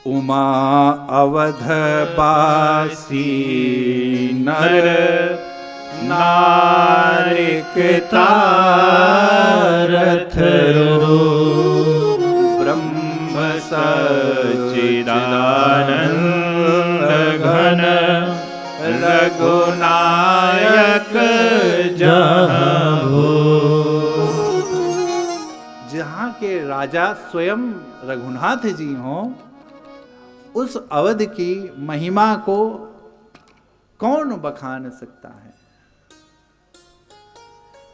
उमा अवधवासी नर नारिकता रथरो ब्रह्म सच्चिदानंद घन रघुनायक जहाँ हो। जहाँ के राजा स्वयं रघुनाथ जी हों, उस अवध की महिमा को कौन बखान सकता है।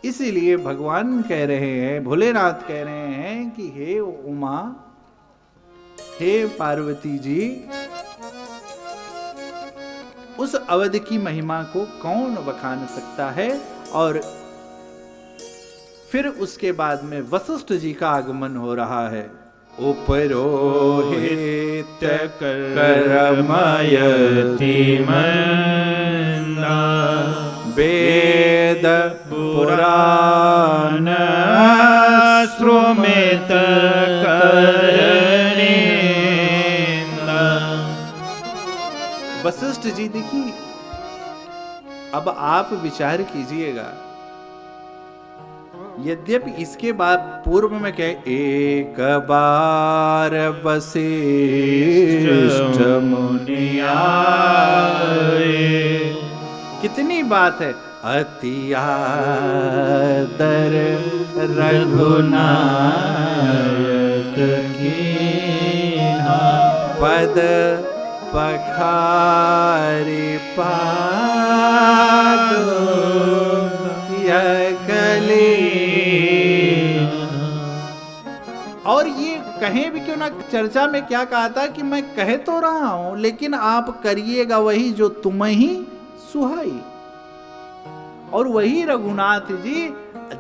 इसीलिए भगवान कह रहे हैं, भोलेनाथ कह रहे हैं कि हे उमा, हे पार्वती जी, उस अवध की महिमा को कौन बखान सकता है। और फिर उसके बाद में वशिष्ठ जी का आगमन हो रहा है। उपरोहित करमयति मन्ना वेद पुराण श्रुमित करेंदा। वशिष्ठ जी देखिए, अब आप विचार कीजिएगा, यद्यपि इसके बाद पूर्व में कहे एक बार वशिष्ठ मुनि आए, कितनी बात है। अति आदर रघुनायक कीन्हा, पद पखारि पादो यकली। और ये कहीं भी क्यों ना, चर्चा में क्या कहा था कि मैं कह तो रहा हूं लेकिन आप करिएगा वही जो तुम्हें ही सुहाई। और वही रघुनाथ जी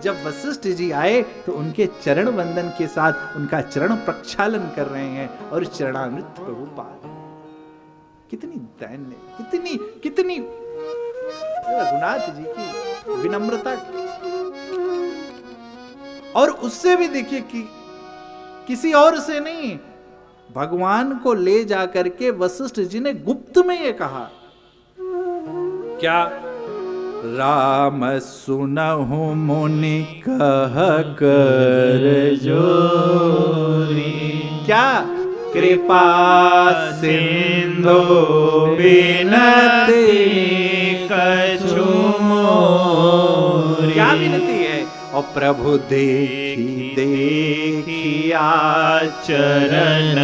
जब वशिष्ठ जी आए तो उनके चरण वंदन के साथ उनका चरण प्रक्षालन कर रहे हैं और चरणामृत प्रभु पाद। कितनी दैन्य, कितनी कितनी रघुनाथ जी की विनम्रता। और उससे भी देखिए कि किसी और से नहीं, भगवान को ले जाकर के वशिष्ठ जी ने गुप्त में ये कहा, क्या राम सुनहु मुनि कह कर जोरी, क्या कृपा सिंधु बिनती कछु मोरी। क्या विनती है। और प्रभु देखी देखी आचरण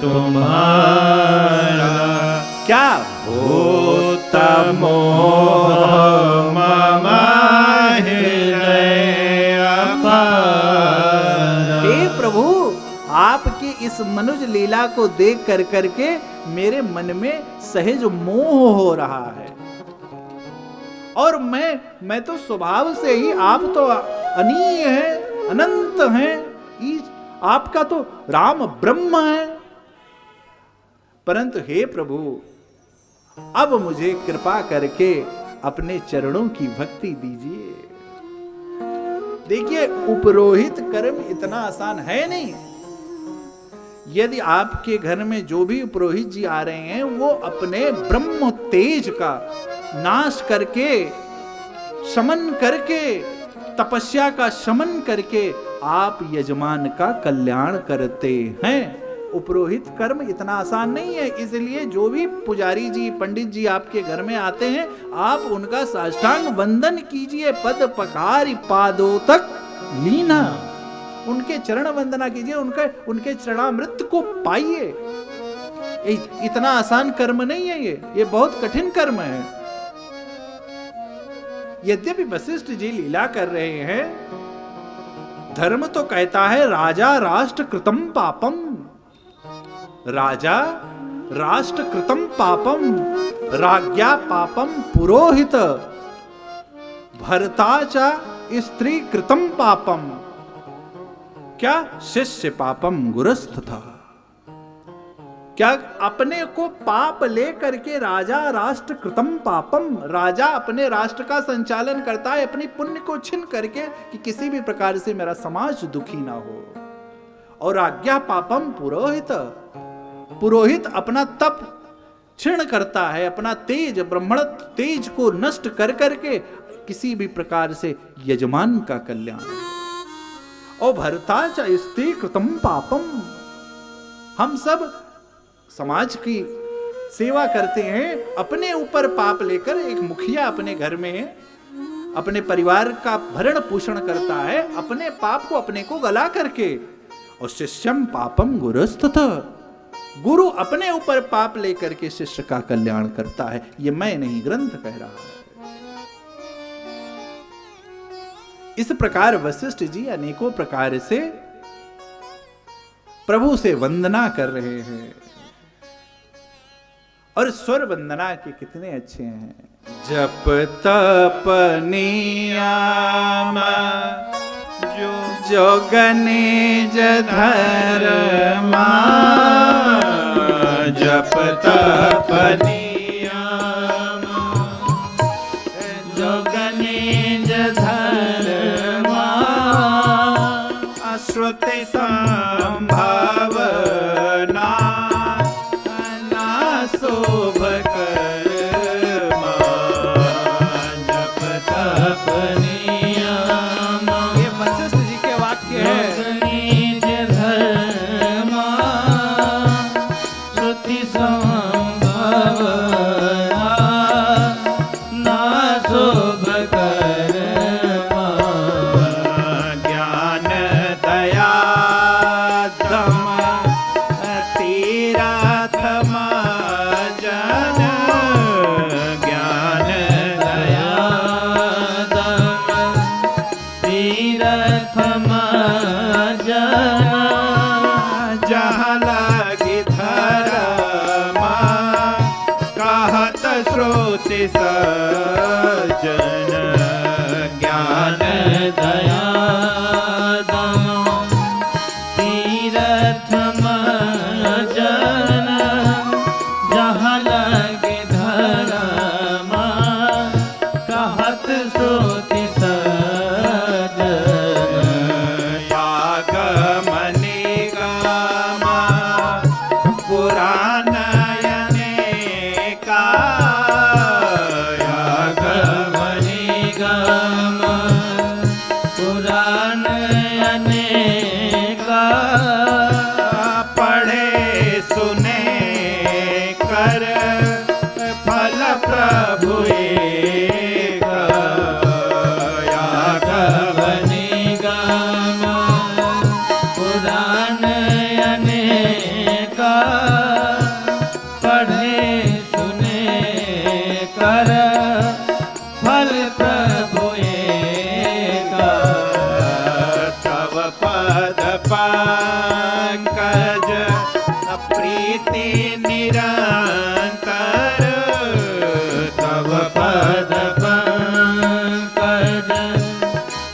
तुम्हारा, क्या होता मोह मम हृदय अपार। हे प्रभु, आपकी इस मनुज लीला को देख कर करके मेरे मन में सहज मोह हो रहा है। और मैं तो स्वभाव से ही, आप तो अनीय है, अनंत हैं, आपका तो राम ब्रह्म है। परंतु हे प्रभु, अब मुझे कृपा करके अपने चरणों की भक्ति दीजिए। देखिए, उपरोहित कर्म इतना आसान है नहीं। यदि आपके घर में जो भी पुरोहित जी आ रहे हैं वो अपने ब्रह्म तेज का नाश करके, शमन करके, तपस्या का शमन करके आप यजमान का कल्याण करते हैं। उपरोहित कर्म इतना आसान नहीं है। इसलिए जो भी पुजारी जी, पंडित जी आपके घर में आते हैं, आप उनका साष्टांग वंदन कीजिए, पद पखारि पादों तक लीना, उनके चरण वंदना कीजिए, उनके चरणामृत को पाइए। इतना आसान कर्म नहीं है, ये बहुत कठिन कर्म है। यद्यपि वशिष्ठ जी लीला कर रहे हैं, धर्म तो कहता है राजा राष्ट्र कृतम पापम, राजा राष्ट्र कृतम पापम राज्ञा पापम पुरोहित, भर्ता च स्त्री कृतम पापम, क्या शिष्य पापम गुरस्थ था। क्या अपने को पाप ले करके राजा राष्ट्र कृतम पापम, राजा अपने राष्ट्र का संचालन करता है अपनी पुण्य को छिन करके कि किसी भी प्रकार से मेरा समाज दुखी ना हो। और आज्ञा पापम पुरोहित, पुरोहित अपना तप क्षीण करता है, अपना तेज ब्राह्मण तेज को नष्ट कर करके किसी भी प्रकार से यजमान का कल्याण। और भरता च स्ते कृतम पापम, हम सब समाज की सेवा करते हैं, अपने ऊपर पाप लेकर एक मुखिया अपने घर में अपने परिवार का भरण पोषण करता है, अपने पाप को अपने को गला करके। और शिष्यम पापम गुरुस्तथा, गुरु अपने ऊपर पाप लेकर के शिष्य का कल्याण करता है। ये मैं नहीं, ग्रंथ कह रहा है। इस प्रकार वशिष्ठ जी अनेकों प्रकार से प्रभु से वंदना कर रहे हैं, और स्वर वंदना के कितने अच्छे हैं। जप तप नियम जो गणेश धर्मा, जप तप नियम जो गणेश धर्मा, अश्रुति संभावना ना शोभ कर्मा, जप तप नियम। ये वशिष्ठ जी के वाक्य है। गणेश धर्मा श्रुति संभावना ना शोभ कर्मा, ज्ञान दया दम तीरथ जन, ज्ञान दया दम तीरथ जन, जहाँ लगी धर्मा कहत श्रुति सज्जन, ज्ञान दया दम तीरथ जन, जहाँ लगे धर्मा कहत श्रुति सज्जन, यागम निगम पुराण अनेका, यागम निगम पुराण अनेका, पढ़े सुने कर फल प्रभु एका, यागम निगम पुराण अनेका, पढ़े सुने कर फल प्रभु एका, तव पद पंकज प्रीति निरंतर, तव पद पंकज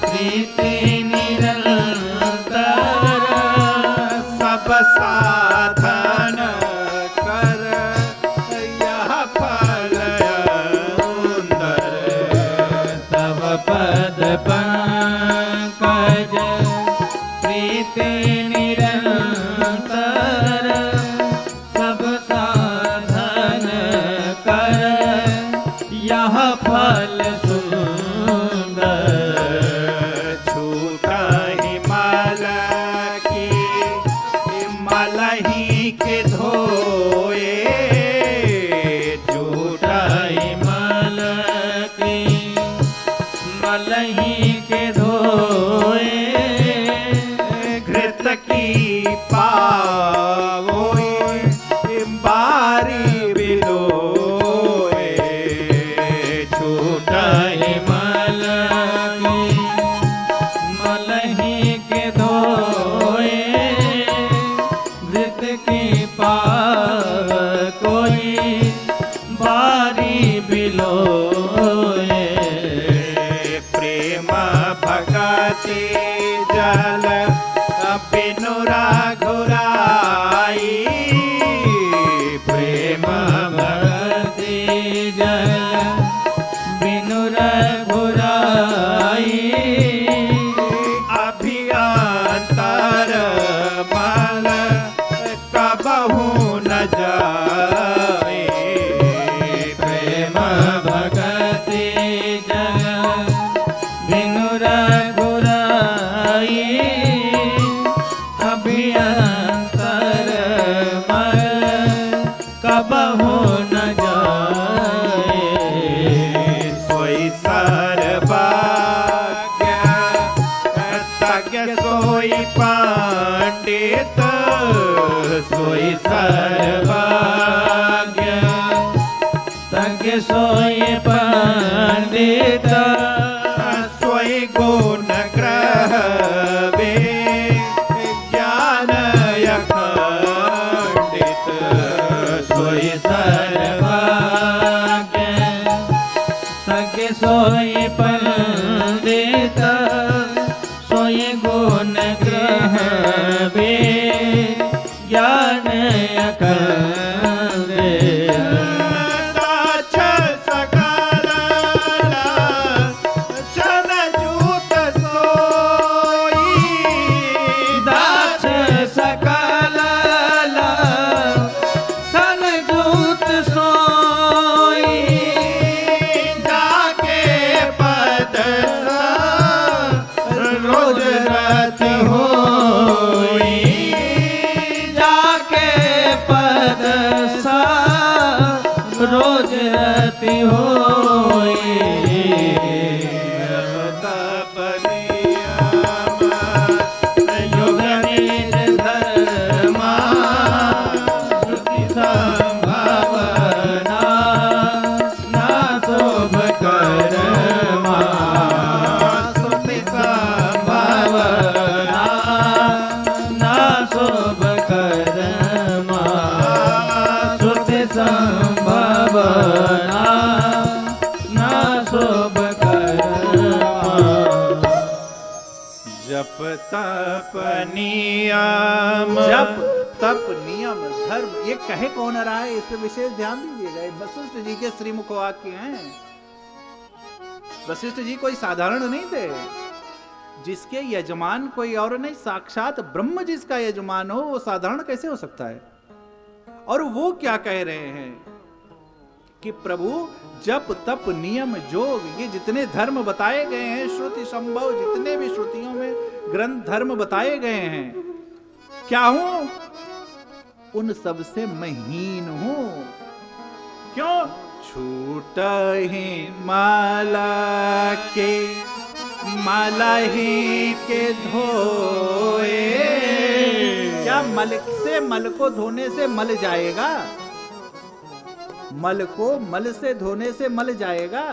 प्रीति निरंतर, सब साधन कर यह फल सुंदर, तव पद पंकज प्रीति निरंतर, सब साधन कर यह फल सुंदर, छूटा हिमाल की हिमाल ही के धोए, छूटा हिमाल की मलही के धोए, घृत की पावोए बारी बिलोए, छूटा हिमाल की मलही के धोए, घृत की पाव कोई बारी बिलोए, प्रेम भगति जल बिनु रघुराई, प्रेम भगति जल बिनु रघुराई, अभियंतर मल कबहु न जाए। प्रेम भगति जग बिनु रघुराई, अभियंतर मल कबहु न जाए। सोई सर्वज्ञ तज्ञ सोई पंडित, सोई सर्वज्ञ तज्ञ सोई पंडित, सोई गुण ग्रह ज्ञान अखंडित। सोई सर्वज्ञ तज्ञ सोई पंडित, सोई गुण ग्रह ज्ञान अखंडित। दाक्ष सकल लांछन जूत सोई, दाक्ष सकल लांछन जूत सोई, जाके पद रोज रति होई, जाके पद सा रोज रति होई। तपनियम योग निज धर्मा, श्रुति संभावना ना शोभ कर्मा। श्रुति संभावना ना शोभ कर्मा, श्रुति संभावना ना शोभ कर्मा। जप तप नियम, जप तप नियम धर्म, ये कहे कौन रहा है, इस पे विशेष ध्यान दीजिएगा। ये वशिष्ठ जी के श्रीमुख वाक्य हैं। वशिष्ठ जी कोई साधारण नहीं थे। जिसके यजमान कोई और नहीं, साक्षात ब्रह्म जिसका यजमान हो, वो साधारण कैसे हो सकता है। और वो क्या कह रहे हैं कि प्रभु जप तप नियम योग, ये जितने धर्म बताए गए हैं, श्रुति संभव जितने भी श्रुतियों में ग्रंथ धर्म बताए गए हैं, क्या हूं उन सब से महीन हूं। क्यों? छूट ही माला के, माला ही के धोए। क्या मल से, मल को धोने से मल जाएगा? मल को मल से धोने से मल जाएगा?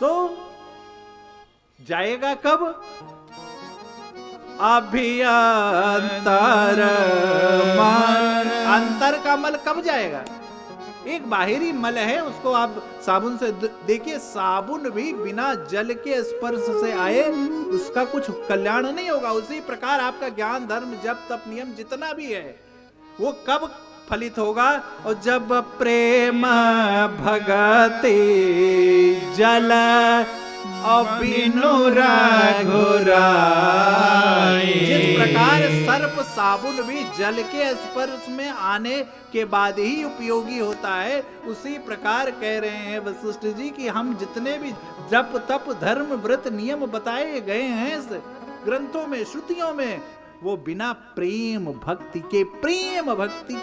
तो जाएगा कब? अभियंतर मल। अंतर का मल कब जाएगा? एक बाहरी मल है, उसको आप साबुन से देखिए, साबुन भी बिना जल के स्पर्श से आए उसका कुछ कल्याण नहीं होगा। उसी प्रकार आपका ज्ञान धर्म जप तप नियम जितना भी है, वो कब फलित होगा? और जब प्रेम भगति जल और बिनु रघुराई। जिस प्रकार सर्प साबुन भी जल के स्पर्श में आने के बाद ही उपयोगी होता है, उसी प्रकार कह रहे हैं वशिष्ठ जी कि हम जितने भी जप तप धर्म व्रत नियम बताए गए हैं इस ग्रंथों में, श्रुतियों में, वो बिना प्रेम भक्ति के, प्रेम भक्ति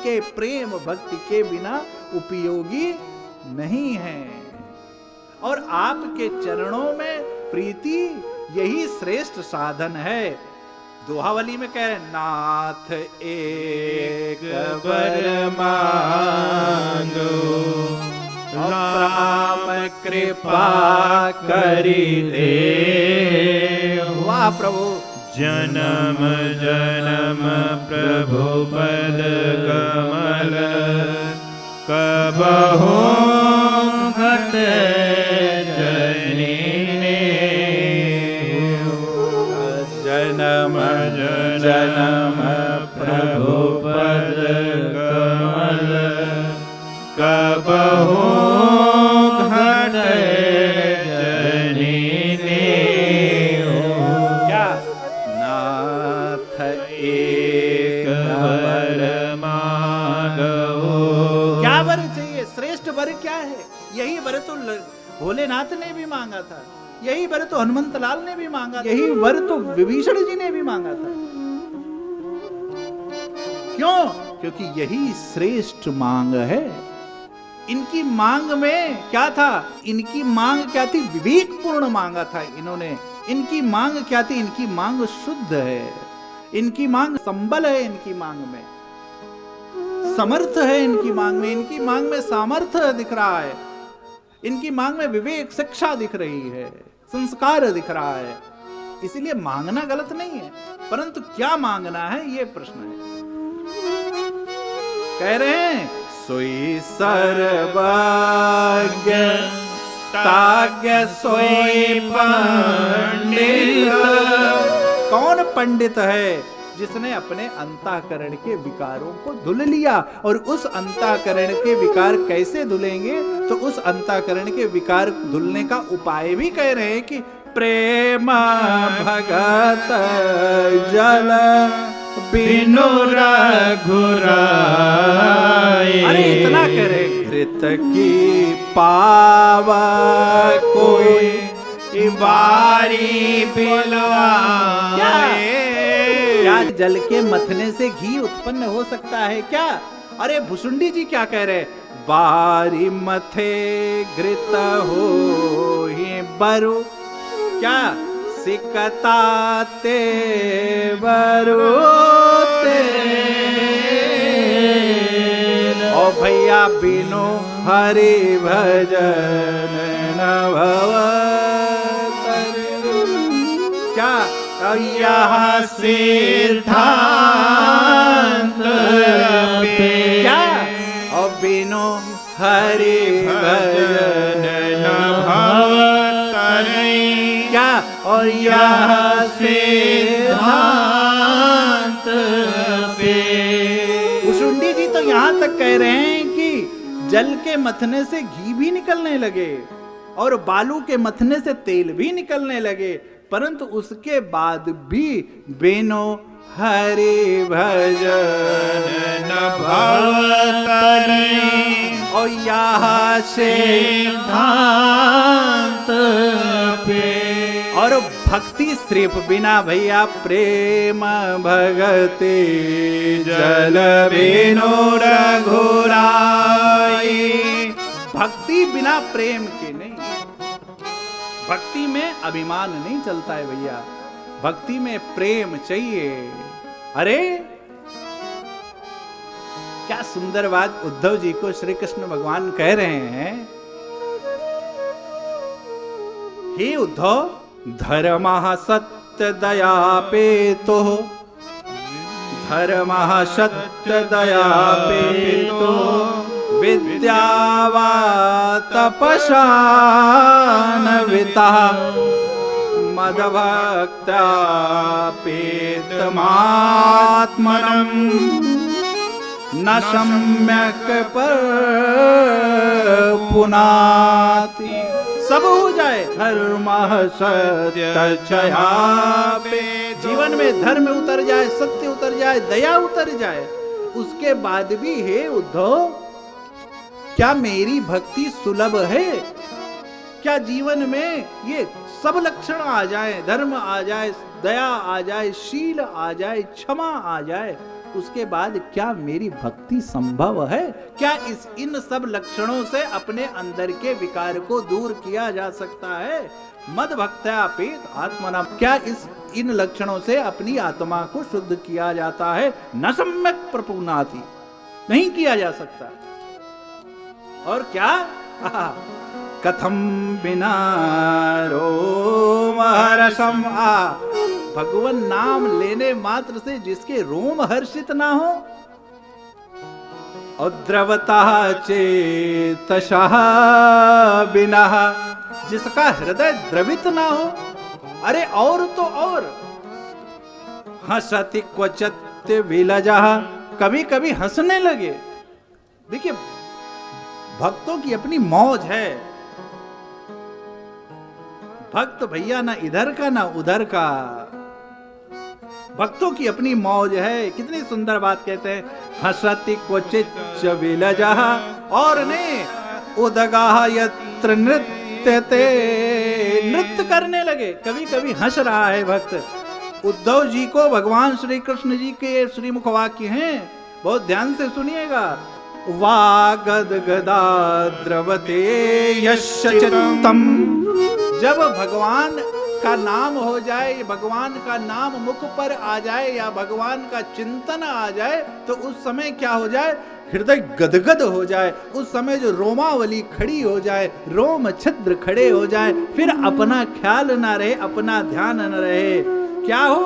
के बिना उपयोगी नहीं है। और आपके चरणों में प्रीति यही श्रेष्ठ साधन है। दोहावली में कह रहे नाथ एक वर मांगो, राम कृपा करी दे। वाह प्रभु। जन्म जन्म प्रभु पद कमल, कबहु घटे जनिने। जन्म जन्म प्रभु पद कमल, कबहु घटे जनिने। क्या? नाथ एक क्या है? यही वर तो भोलेनाथ ने भी मांगा था, यही वर तो हनुमंत लाल ने भी मांगा, यही वर तो विभीषण जी ने भी मांगा था। क्यों? क्योंकि यही श्रेष्ठ मांग है। इनकी मांग में क्या था? इनकी मांग क्या थी? विवेकपूर्ण मांगा था इन्होंने। इनकी मांग क्या थी? इनकी मांग शुद्ध है, इनकी मांग संबल है, इनकी मांग में समर्थ है, इनकी मांग में, इनकी मांग में सामर्थ्य दिख रहा है, इनकी मांग में विवेक शिक्षा दिख रही है, संस्कार दिख रहा है। इसीलिए मांगना गलत नहीं है, परंतु क्या मांगना है ये प्रश्न है। कह रहे हैं सोई सर्वज्ञ ताज्ञ सोई पंडित। कौन पंडित है? जिसने अपने अंतःकरण के विकारों को धुल लिया। और उस अंतःकरण के विकार कैसे धुलेंगे? तो उस अंतःकरण के विकार धुलने का उपाय भी कह रहे हैं कि प्रेम भगत जल बिनु रघुराई। अरे इतना करे, घृत की पावा कोई बारी बिलवाए। क्या जल के मथने से घी उत्पन्न हो सकता है क्या? अरे भुसुंडी जी क्या कह रहे? बारी मथे घृत हो ही बरु, क्या सिकताते बरोते। ओ भैया बिनु हरि भजन न भव। क्या यहाँ सिद्धांत क्या? और बिनु हरि भजन न भव क्या? और यहाँ सिद्धांत पे। भुसुंडी जी तो यहाँ तक कह रहे हैं कि जल के मथने से घी भी निकलने लगे और बालू के मथने से तेल भी निकलने लगे, परंतु उसके बाद भी बेनो हरि भजन न भव तरे। और यहाँ सिद्धांत पे। और भक्ति सिर्फ बिना भैया प्रेम भगते जल बिनु रघुराई। भक्ति बिना प्रेम के नहीं। भक्ति में अभिमान नहीं चलता है भैया, भक्ति में प्रेम चाहिए। अरे क्या सुंदर बात उद्धव जी को श्री कृष्ण भगवान कह रहे हैं। हे उद्धव, धर्मः सत्य दया पेतो, धर्मः सत्य दया पेतो, विद्यावा तपसान्वितः मद्भक्त्या पेतमात्मनम् न सम्यक पर पुनाति। सब हो जाए, धर्म सत्य छया पे। जीवन में धर्म उतर जाए, सत्य उतर जाए, दया उतर जाए, उसके बाद भी हे उद्धव, क्या मेरी भक्ति सुलभ है? क्या जीवन में ये सब लक्षण आ जाए, धर्म आ जाए, दया आ जाए, शील आ जाए, क्षमा आ जाए, उसके बाद क्या मेरी भक्ति संभव है? क्या इन सब लक्षणों से अपने अंदर के विकार को दूर किया जा सकता है? मद भक्त्या पेत आत्मना। क्या इन लक्षणों से अपनी आत्मा को शुद्ध किया जाता है? न सम्यक प्रपुनाति, नहीं किया जा सकता। और क्या? कथम बिना रोम हर्षम। भगवान नाम लेने मात्र से जिसके रोम हर्षित ना हो, और द्रवता चेतशः बिना, जिसका हृदय द्रवित ना हो। अरे और तो और, हंसति क्वचित् विलजः, कभी कभी हंसने लगे। देखिए भक्तों की अपनी मौज है। भक्त भैया ना इधर का ना उधर का, भक्तों की अपनी मौज है। कितनी सुंदर बात कहते हैं, हंसति क्वचित् विलजः। और नहीं, उदगाह यत्र नृत्यते, नृत्य करने लगे। कभी कभी हंस रहा है भक्त। उद्धव जी को भगवान श्री कृष्ण जी के श्रीमुख वाक्य हैं, बहुत ध्यान से सुनिएगा। वागद गदा द्रवते यस्य चित्तम, जब भगवान का नाम हो जाए, भगवान का नाम मुख पर आ जाए या भगवान का चिंतन आ जाए, तो उस समय क्या हो जाए, हृदय गदगद हो जाए। उस समय जो रोमावली खड़ी हो जाए, रोम छिद्र खड़े हो जाए, फिर अपना ख्याल ना रहे, अपना ध्यान न रहे। क्या हो,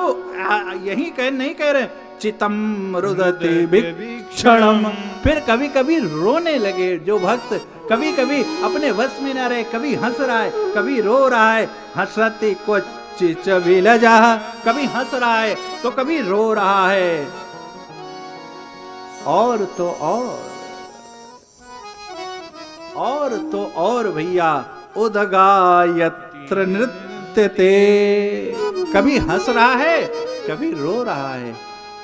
यही नहीं कह रहे, चितम रुदते वीक्षणम, फिर कभी कभी रोने लगे जो भक्त, कभी कभी अपने वश में न रहे, कभी हंस रहा है, कभी रो रहा है। हंसते क्वचित विलजः, कभी हंस रहा है तो कभी रो रहा है। और तो और भैया, उदगायत्र नृत्यते, कभी हंस रहा है, कभी रो रहा है,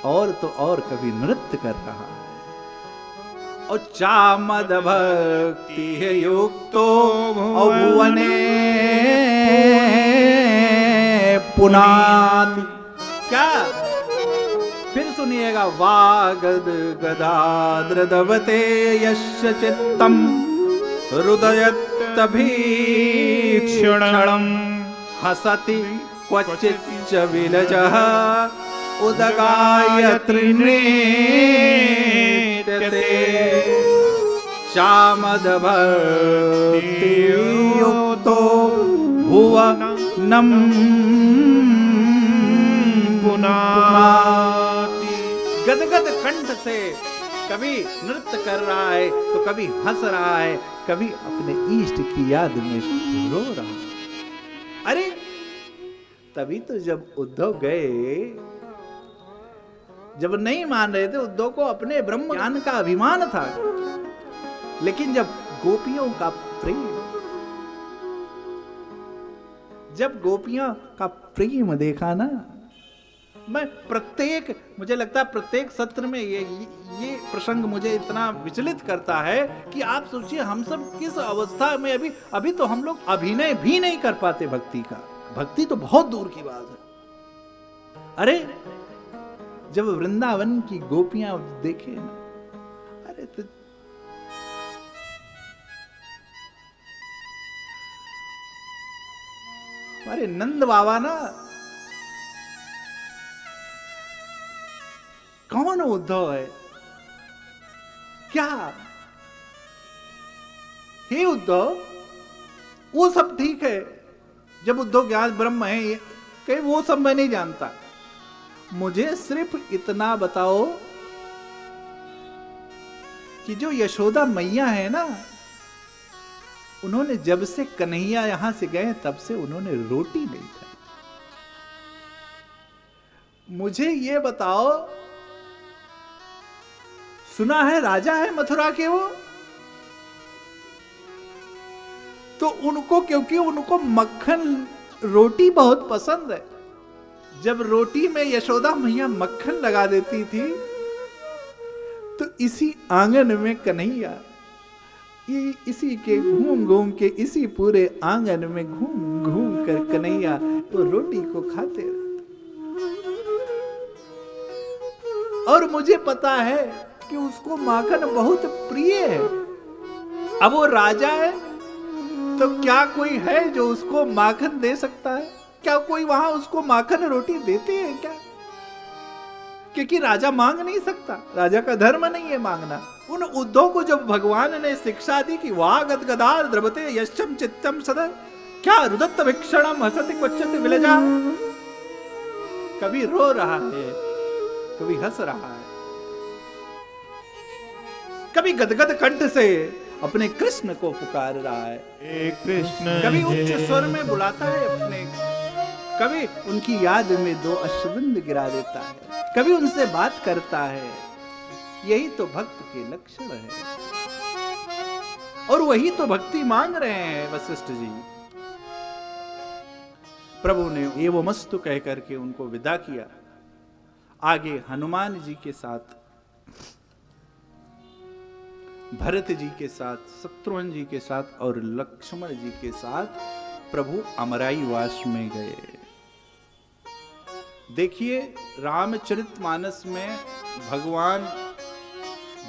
और तो और कभी नृत्य कर रहा है। और चामद भक्ति है युक्तो भुवने पुनाति, क्या, फिर सुनिएगा। वागद गदाद्रदवते यस्य चित्तम हृदयत भीक्षणम, हसति क्वचिच्च विलजः उदगायत्र नृत्यते, चामद भक्ति युक्तो भुवनम पुनाति। गदगद कंठ से कभी नृत्य कर रहा है तो कभी हंस रहा है, कभी अपने इष्ट की याद में रो रहा है। अरे तभी तो जब उद्धव गए, जब नहीं मान रहे थे, उद्धव को अपने ब्रह्म ज्ञान का अभिमान था, लेकिन जब गोपियों का प्रेम, जब गोपियों का प्रेम देखा ना, मैं मुझे लगता है प्रत्येक सत्र में ये प्रसंग मुझे इतना विचलित करता है कि आप सोचिए हम सब किस अवस्था में अभी तो हम लोग अभिनय भी नहीं कर पाते भक्ति का। भक्ति तो बहुत दूर की बात है। अरे जब वृंदावन की गोपियां देखे ना, अरे तो हमारे नंद बाबा ना, कौन उद्धव है क्या? हे उद्धव, वो सब ठीक है, जब उद्धव ज्ञान ब्रह्म है ये, कहीं वो सब मैं नहीं जानता। मुझे सिर्फ इतना बताओ कि जो यशोदा मैया है ना, उन्होंने जब से कन्हैया यहां से गए तब से उन्होंने रोटी नहीं खाई। मुझे ये बताओ, सुना है राजा है मथुरा के वो, तो उनको, क्योंकि उनको मक्खन रोटी बहुत पसंद है, जब रोटी में यशोदा मैया मक्खन लगा देती थी तो इसी आंगन में कन्हैया, इसी के घूम घूम के, इसी पूरे आंगन में घूम घूम कर कन्हैया तो रोटी को खाते रहते। और मुझे पता है कि उसको माखन बहुत प्रिय है। अब वो राजा है तो क्या कोई है जो उसको माखन दे सकता है? क्या कोई वहां उसको माखन रोटी देते हैं क्या? क्योंकि राजा मांग नहीं सकता, राजा का धर्म नहीं है मांगना। उन उद्धव को जब भगवान ने शिक्षा दी कि वागद गदार द्रवते यश्चम चित्तम सदा, क्या रुदत्त वीक्षणम हसति क्वचित विलजा, कभी रो रहा है, कभी हंस रहा है, कभी गदगद कंठ से अपने कृष्ण को पुकार रहा है, कृष्ण, कभी उच्च स्वर में बुलाता है अपने, कभी उनकी याद में दो अश्रुबिंद गिरा देता है, कभी उनसे बात करता है। यही तो भक्त के लक्षण है, और वही तो भक्ति मांग रहे हैं वशिष्ठ जी। प्रभु ने एवमस्तु कह करके उनको विदा किया। आगे हनुमान जी के साथ भरत जी के साथ, शत्रुघ्न जी के साथ और लक्ष्मण जी के साथ प्रभु अमराईवास में गए। देखिए रामचरितमानस में भगवान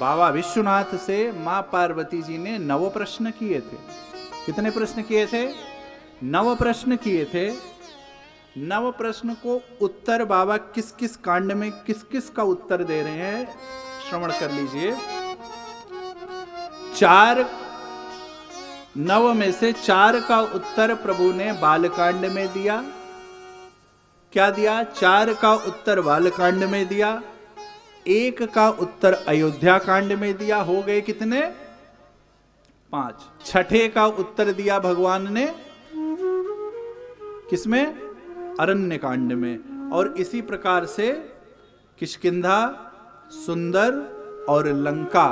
बाबा विश्वनाथ से मां पार्वती जी ने 9 प्रश्न किए थे। कितने प्रश्न किए थे? 9 प्रश्न किए थे। 9 प्रश्न को उत्तर बाबा किस किस कांड में किस किस का उत्तर दे रहे हैं, श्रवण कर लीजिए। 9 में से 4 का उत्तर प्रभु ने बालकांड में दिया। क्या दिया? 4 का उत्तर बालकांड में दिया, 1 का उत्तर अयोध्या कांड में दिया। हो गए कितने? 5। 6ठे का उत्तर दिया भगवान ने किसमें? अरण्य कांड में। और इसी प्रकार से किष्किंधा, सुंदर और लंका,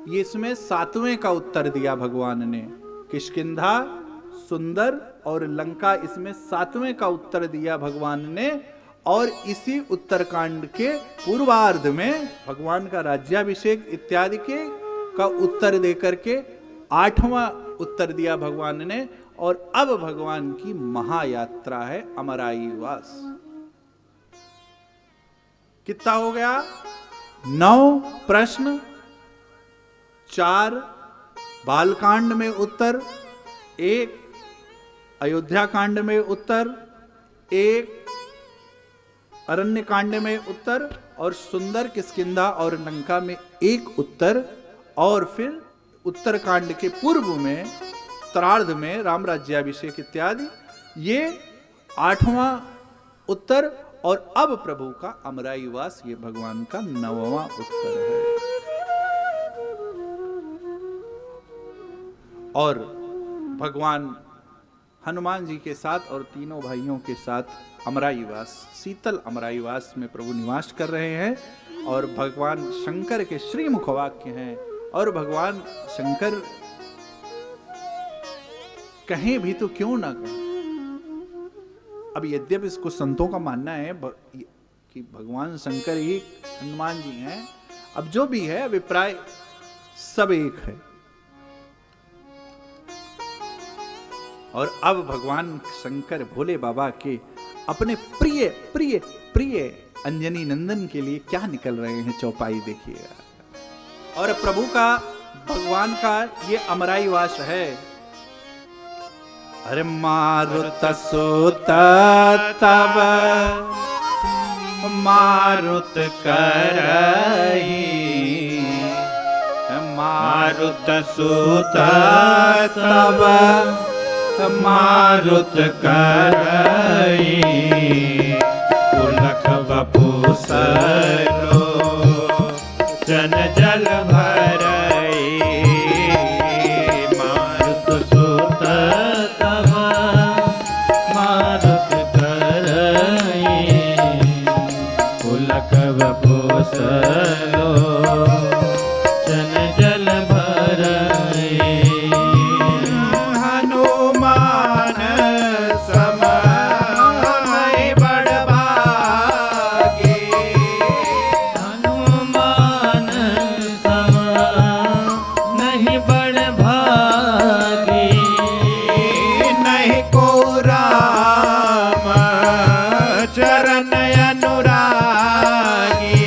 ये इसमें 7वें का उत्तर दिया भगवान ने। किष्किंधा, सुंदर और लंका, इसमें 7वें का उत्तर दिया भगवान ने। और इसी उत्तरकांड के पूर्वार्ध में भगवान का राज्याभिषेक इत्यादि के का उत्तर देकर के 8वां उत्तर दिया भगवान ने। और अब भगवान की महायात्रा है अमराईवास। कितना हो गया? 9 प्रश्न, 4 बालकांड में उत्तर, 1 अयोध्या कांड में उत्तर, 1 अरण्य कांड में उत्तर, और सुंदर, किष्किंधा और लंका में 1 उत्तर। और फिर उत्तरकांड के पूर्व में उत्तरार्ध में राम राज्याभिषेक इत्यादि, ये 8वां उत्तर। और अब प्रभु का अमराईवास, ये भगवान का 9वां उत्तर है। और भगवान हनुमान जी के साथ और तीनों भाइयों के साथ अमराईवास, शीतल अमराईवास में प्रभु निवास कर रहे हैं। और भगवान शंकर के श्रीमुख वाक्य हैं। और भगवान शंकर कहें भी तो क्यों ना कहें। अब यद्यपि इसको संतों का मानना है कि भगवान शंकर ही हनुमान जी हैं, अब जो भी है अभिप्राय सब एक है। और अब भगवान शंकर भोले बाबा के अपने प्रिय प्रिय प्रिय अंजनी नंदन के लिए क्या निकल रहे हैं, चौपाई देखिएगा। और प्रभु का, भगवान का ये अमराईवास है। अरे मारुत सुत तब मारुत करही, मारुत सुत तब मारुत करही, पुलक वपु सलो जन जल भरई, मारुत सुत तब मारुत करई, पुलक वपु सलो जन जल भरई, हनुमान समय बड़ भागी, हनुमान समय नहीं बड़ भागी, नहीं को राम चरण अनुरागी,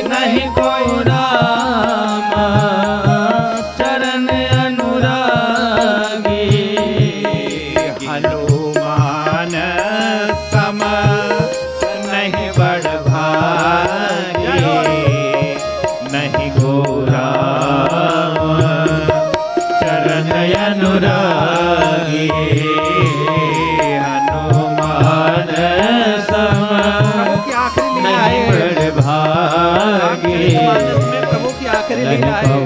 नहीं को राम चरण अनुरागी, हनुमान सम नहीं बड़ भागी, नहीं को राम चरण अनुरागी, हनुमान सम नहीं बड़ भागी, प्रभु की आखिरी लीला है,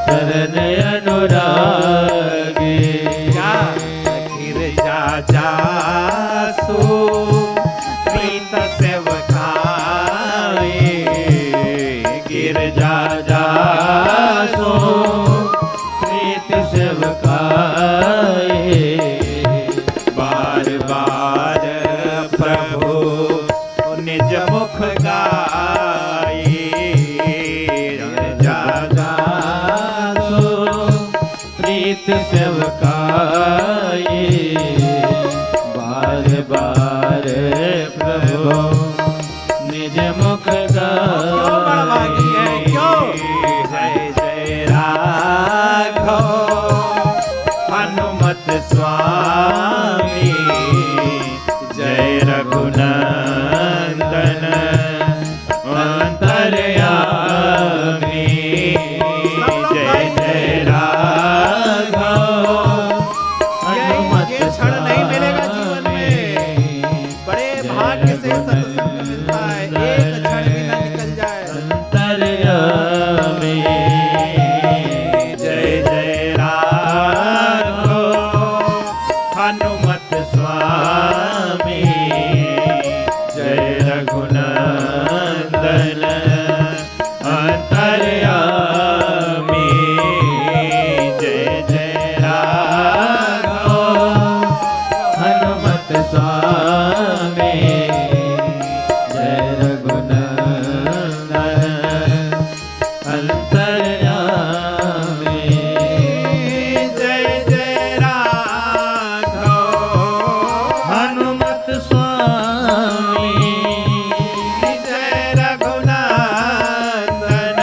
चरण अनुरागी, गिरजा जासु प्रीत सेवकाए, गिरजा जासु प्रीत सेवकाए, बार बार प्रभु निज मुख गाए, सेवकाई बार बार प्रभु निज मुख गाए। जय जय राघव हनुमत स्वामी जय रघुनंदन अंतर्यामी। जय जय राघव हनुमत ये क्षण नहीं मिलेगा जीवन में, बड़े भाग्य से सत्संग मिलता है, एक क्षण भी ना निकल जाए। अंतर्यामी। जय जय राघव हनुमत स्वामी जय रघुनंदन अंतर्यामी। जय जय राघव हनुमत स्वामी जय रघुनंदन अंतर्यामी। जय जय राघव हनुमत स्वामी जय रघुनंदन अंतर्यामी। जय जय राघव हनुमत स्वामी जय रघुनंदन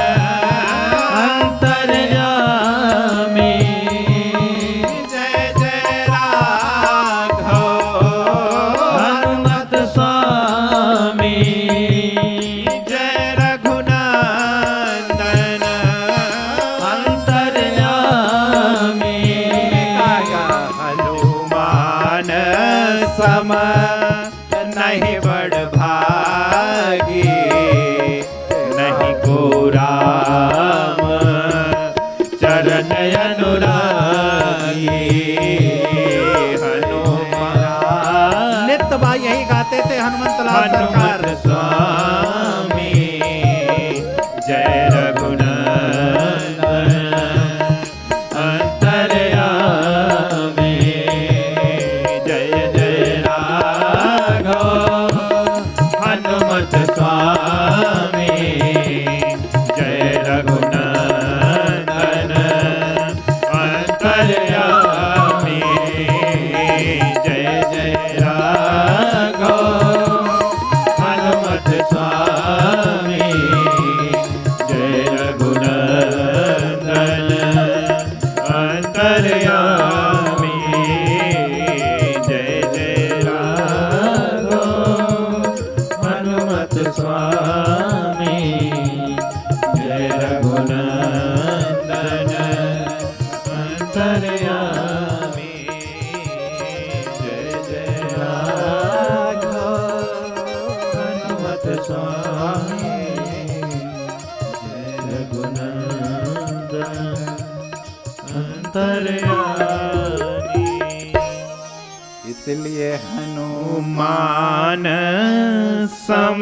अंतर्यामी। हनुमान सम नहीं बड़ भागी नहीं को राम चरण अनुरागी। हनुमान नित्य भाई यही गाते थे हनुमंत लाल सरकार। हनुमत स्वामी जय रघुनंदन अंतर्यामी। जय जय राघव हनुमत स्वामी जय रघुनंदन अंतर्यामी। जय जय राघव हनुमत स्वामी जय रघुनंदन अंतर्यामी। जय जय राघव हनुमत स्वामी जय रघुनंदन अंतर्यामी। जय जय राघव हनुमत स्वामी जय रघुनंदन अंतर्यामी। इसलिए मान सम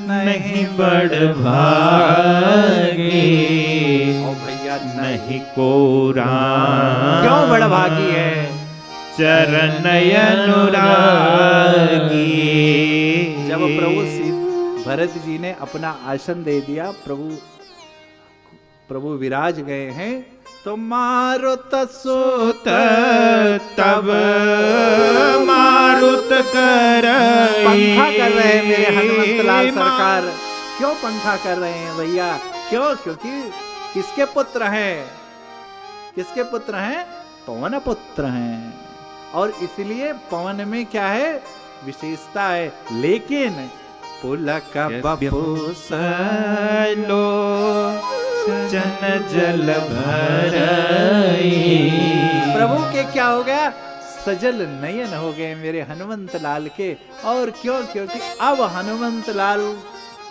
नहीं बड़ भागी ओ भैया नहीं को राम क्यों बड़ा भागी है? चरण अनुरागी। जब प्रभु भरत जी ने अपना आसन दे दिया, प्रभु विराज गए हैं, तो मारुत सुत तब मारुत कर पंखा कर रहे हैं मेरे हनुमंत लाल सरकार। क्यों पंखा कर रहे हैं भैया? क्यों? क्योंकि किसके पुत्र हैं? किसके पुत्र हैं? पवन पुत्र हैं, और इसलिए पवन में क्या है? विशेषता है। लेकिन पुलक बपु लो जन जल भरई। प्रभु के क्या हो गया? सजल नयन हो गए मेरे हनुमंत लाल के। और क्यों? क्योंकि अब हनुमंत लाल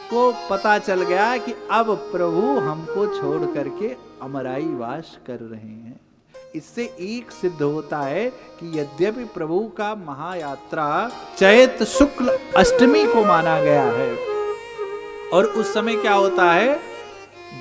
को पता चल गया कि अब प्रभु हमको छोड़ करके अमराई वास कर रहे हैं। इससे एक सिद्ध होता है कि यद्यपि प्रभु का महायात्रा चैत शुक्ल अष्टमी को माना गया है, और उस समय क्या होता है?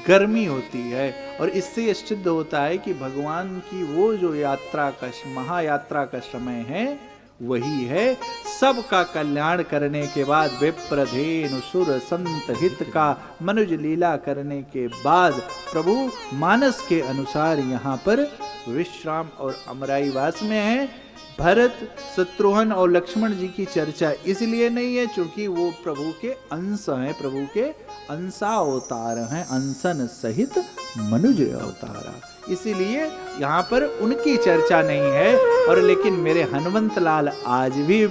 गर्मी होती है, और इससे यह सिद्ध होता है कि भगवान की वो जो यात्रा का महायात्रा का समय है वही है। सबका कल्याण करने के बाद विप्रधेनु सुर संत हित का मनुज लीला करने के बाद प्रभु मानस के अनुसार यहाँ पर विश्राम और अमराईवास में है। भरत, शत्रुघ्न और लक्ष्मण जी की चर्चा इसलिए नहीं है क्योंकि वो प्रभु के अंश हैं, प्रभु के अंशावतार हैं, अंशन सहित मनुज अवतारा, इसीलिए यहाँ पर उनकी चर्चा नहीं है। और लेकिन मेरे हनुमंत लाल आज भी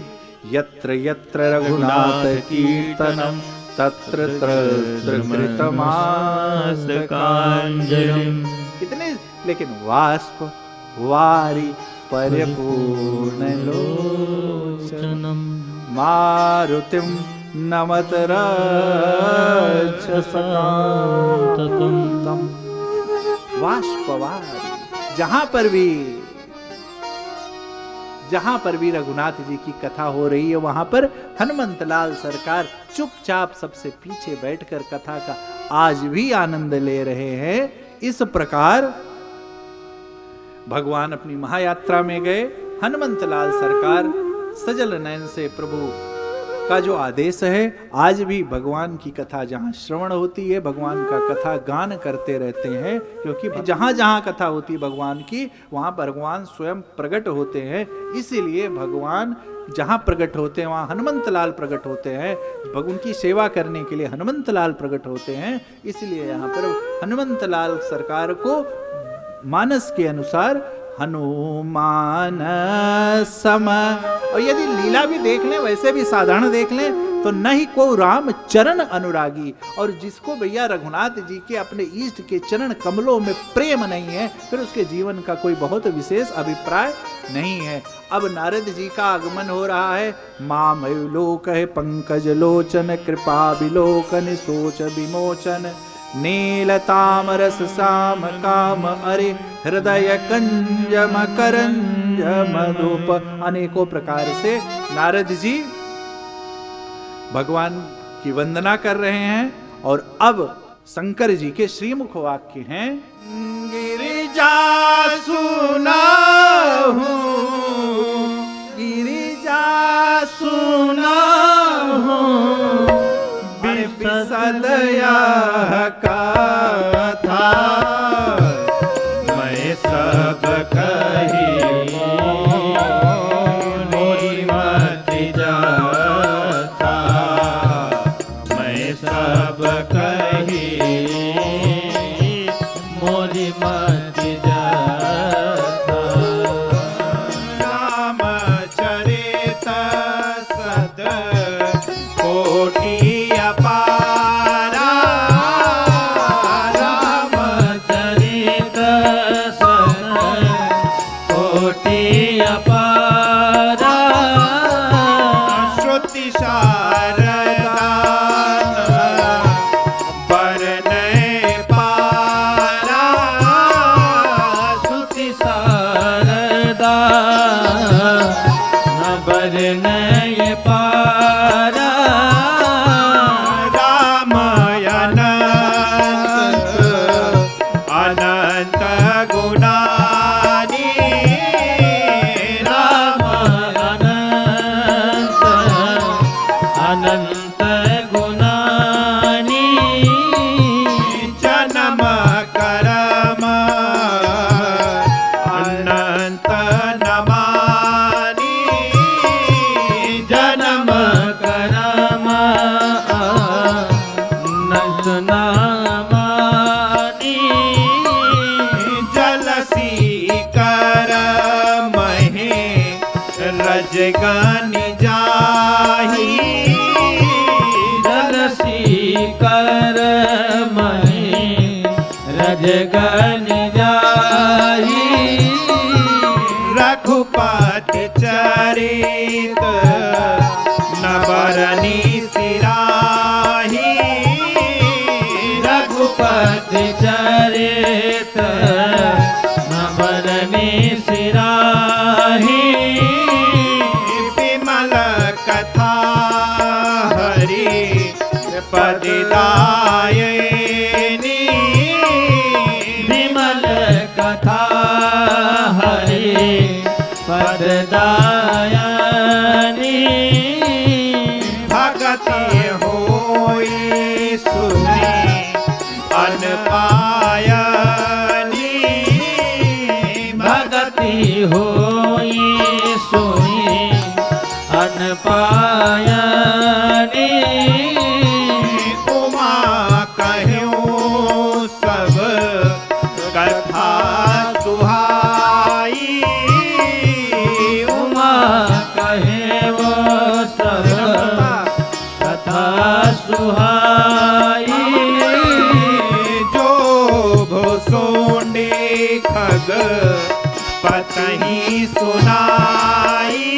यत्र यत्र रघुनाथ कीर्तनम तत्र तत्र कृतमास्तकांजलिम, कितने लेकिन वाष्प वारी परिपूर्ण लोचनम मारुतिम नमत राक्षसांतकं वाष्पवारी। जहां पर भी रघुनाथ जी की कथा हो रही है वहां पर हनुमंतलाल सरकार चुपचाप सबसे पीछे बैठकर कथा का आज भी आनंद ले रहे हैं। इस प्रकार भगवान अपनी महायात्रा में गए, हनुमंतलाल सरकार सजल नयन से प्रभु का जो आदेश है, आज भी भगवान की कथा जहाँ श्रवण होती है, भगवान का कथा गान करते रहते हैं, क्योंकि जहाँ जहाँ कथा होती है भगवान की वहाँ भगवान स्वयं प्रकट होते हैं। इसीलिए भगवान जहाँ प्रकट होते हैं वहाँ हनुमंतलाल प्रकट होते हैं, उनकी सेवा करने के लिए हनुमंतलाल प्रकट होते हैं। इसलिए यहाँ पर हनुमंतलाल सरकार को मानस के अनुसार हनुमान सम, और यदि लीला भी देख लें वैसे भी साधारण देख लें तो नहीं को राम चरण अनुरागी, और जिसको भैया रघुनाथ जी के अपने इष्ट के चरण कमलों में प्रेम नहीं है फिर उसके जीवन का कोई बहुत विशेष अभिप्राय नहीं है। अब नारद जी का आगमन हो रहा है। मामलोक है पंकज लोचन कृपा विलोकन सोच विमोचन नील तामरस साम काम अरे हृदय कंज मकरंज मधुप, अनेकों प्रकार से नारद जी भगवान की वंदना कर रहे हैं। और अब शंकर जी के श्रीमुख वाक्य हैं, गिरिजा सुनाहु गिरिजा सुनाहु सदया कथा मैं सब कही मोरी मत जाता, मैं सब कही मोरी मत जाता। रामचरित सद कोटि जगन जाही रलसी कर मही रजगन जाही रघुपति चरित नबरनी सिराही रघुपति चरित नबरनी सिराही कथा हरि पदिदायिनी विमल कथा हरि पददायिनी उमा कहूँ सब कथा सुहाई। उमा कहे वो सब कथा सुहाई। जो भुसुंडी खग पतही सुनाई।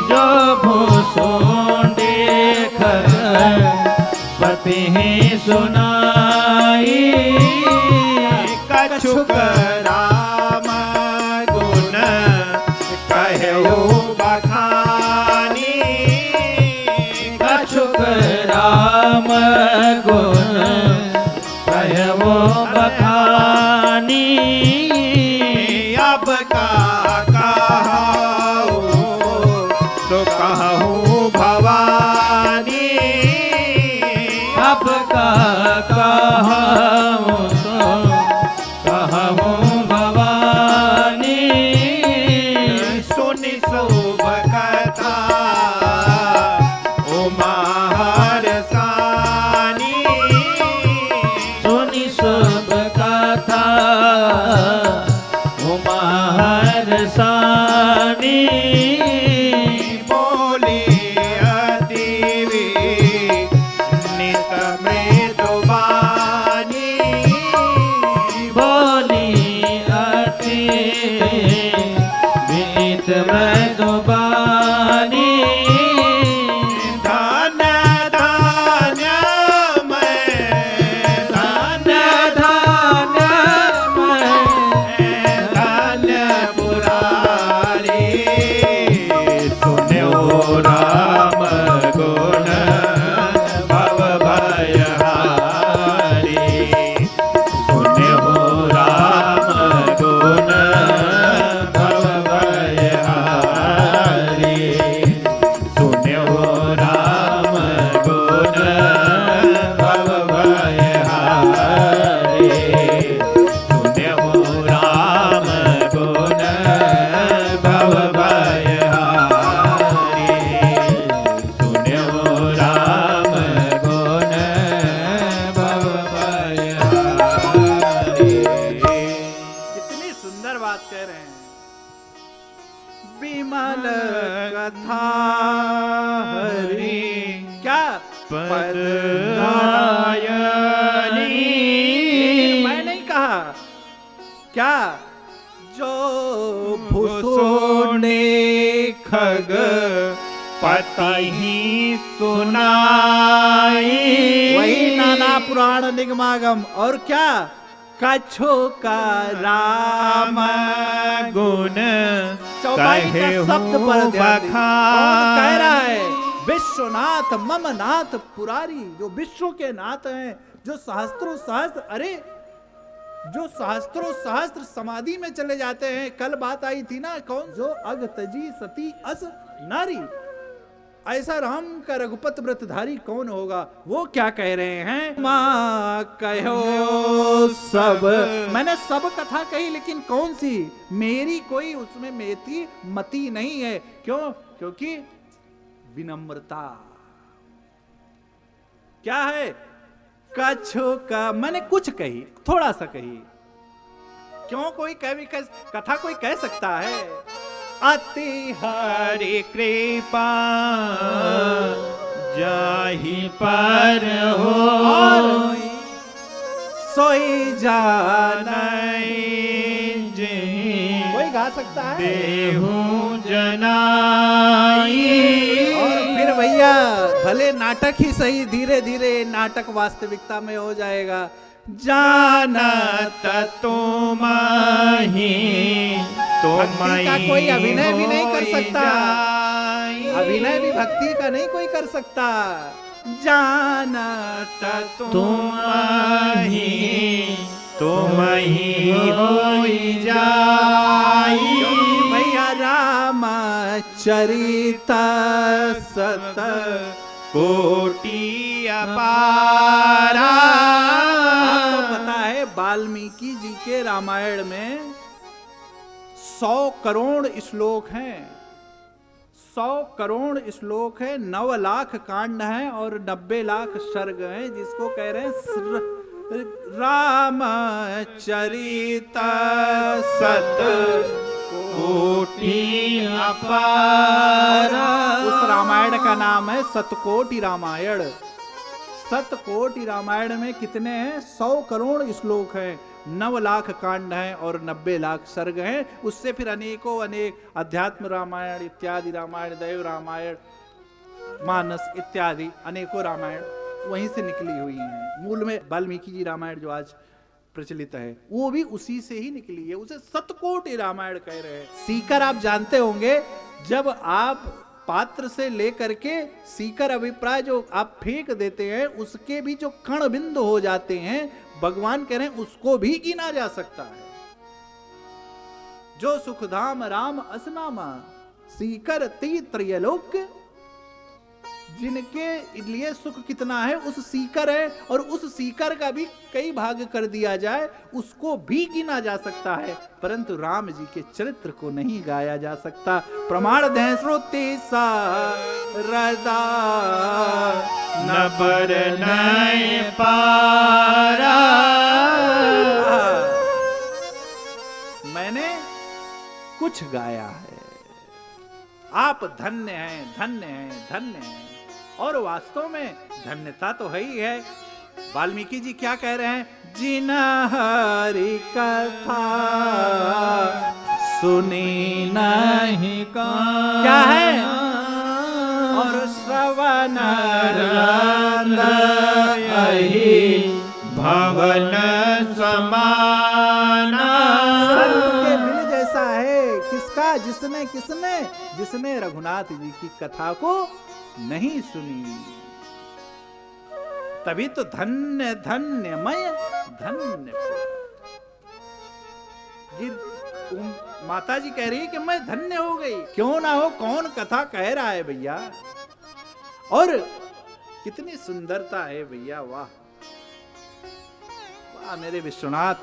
जो भुसुंडी खग पतही सुनाई। कछुक राम गुण कहु बखानी। कछुक राम गुण कहवो बखानी। अब का कहूँ तो कहूँ भवानी। अब का कहूँ सो कहूँ भवानी। सुनि शुभ कथा उमा हरसानी। सुनि शुभ कथा उमा हरसानी। बोली अति नित मृदुबानी। बोली अति विनीत मृदुबानी। धन धान्य मैं धन धन्य पुरारी। सुनो राम गुण भव भयहारी। सुनो राम गुण भव भयहारी। सुनो राम गुण भव भयहारी। सुनो राम गुण भव भयहारी। सुनो राम गुण भव भयहारी। कितनी सुंदर बात कह रहे हैं। विमल कथा हरि क्या पदनायनी। मैं नहीं कहा क्या जो भूसोने भुसुंडी खग पतही सुनाई। वही नाना पुराण निगमागम और क्या कछो का राम गुण चौपाई का कहु शब्द पर ध्यान दीजिए। कौन कह रहा बखानी। है? विश्वनाथ मम नाथ पुरारी, जो विश्व के नाथ हैं, जो सहस्त्रों सहस्त्र अरे जो सहस्त्रों सहस्त्र समाधि में चले जाते हैं। कल बात आई थी ना, कौन जो अग तजी सती अस नारी, ऐसा राम का रघुपत व्रतधारी कौन होगा? वो क्या कह रहे हैं? माँ कहो सब, मैंने सब कथा कही लेकिन कौन सी? मेरी कोई उसमें मेथी मती नहीं है। क्यों? क्योंकि विनम्रता क्या है? कछो का मैंने कुछ कही, थोड़ा सा कही। क्यों कोई कथा कोई कह सकता है? अति हरि कृपा जाहि पर हो। सोई जानई जिहि कोई गा सकता है? देहु जनाई। और फिर भैया भले नाटक ही सही, धीरे धीरे नाटक वास्तविकता में हो जाएगा। जानत तुमहि भक्ति का कोई अभिनय भी नहीं कर सकता। जाई। अभिनय भी भक्ति का नहीं कोई कर सकता। जानत तुमहि होई जाई। भैया राम चरित सत कोटि अपारा। आपको पता है वाल्मीकि जी के रामायण में 100 करोड़ श्लोक हैं। 100 करोड़ श्लोक है, 9 लाख कांड हैं और 90 लाख सर्ग हैं, जिसको कह रहे हैं रामचरित सत कोटि अपार। उस रामायण का नाम है सतकोटि रामायण। सतकोटि रामायण में कितने हैं? 100 करोड़ श्लोक हैं, 9 लाख कांड हैं और 90 लाख सर्ग हैं। उससे फिर अनेकों अनेक अध्यात्म रामायण इत्यादि रामायण, दैव रामायण, मानस इत्यादि अनेकों रामायण वहीं से निकली हुई हैं। मूल में वाल्मीकि जी रामायण जो आज प्रचलित है वो भी उसी से ही निकली है, उसे सतकोटि रामायण कह रहे हैं। सीकर आप जानते होंगे, जब आप पात्र से लेकर के सीकर अभिप्राय जो आप फेंक देते हैं, उसके भी जो कण बिंदु हो जाते हैं, भगवान कह रहे हैं उसको भी गिना जा सकता है। जो सुखधाम राम असनामा सीकर ती त्रयलोक, जिनके लिए सुख कितना है उस सीकर है, और उस सीकर का भी कई भाग कर दिया जाए उसको भी गिना जा सकता है, परंतु राम जी के चरित्र को नहीं गाया जा सकता। प्रमाण दें श्रुति सारदा नबर नय पारा। मैंने कुछ गाया है, आप धन्य हैं, धन्य हैं, धन्य हैं। और वास्तव में धन्यता तो है ही है। वाल्मीकि जी क्या कह रहे हैं? जिन हरि कथा सुनी नहीं क्या है, और श्रवण भवन समाना। सर्प के बिल जैसा है। किसका? जिसने रघुनाथ जी की कथा को नहीं सुनी। तभी तो धन्य धन्यमय धन्य। ये माता जी कह रही है कि मैं धन्य हो गई। क्यों ना हो, कौन कथा कह रहा है भैया, और कितनी सुंदरता है भैया। वाह वाह मेरे विश्वनाथ।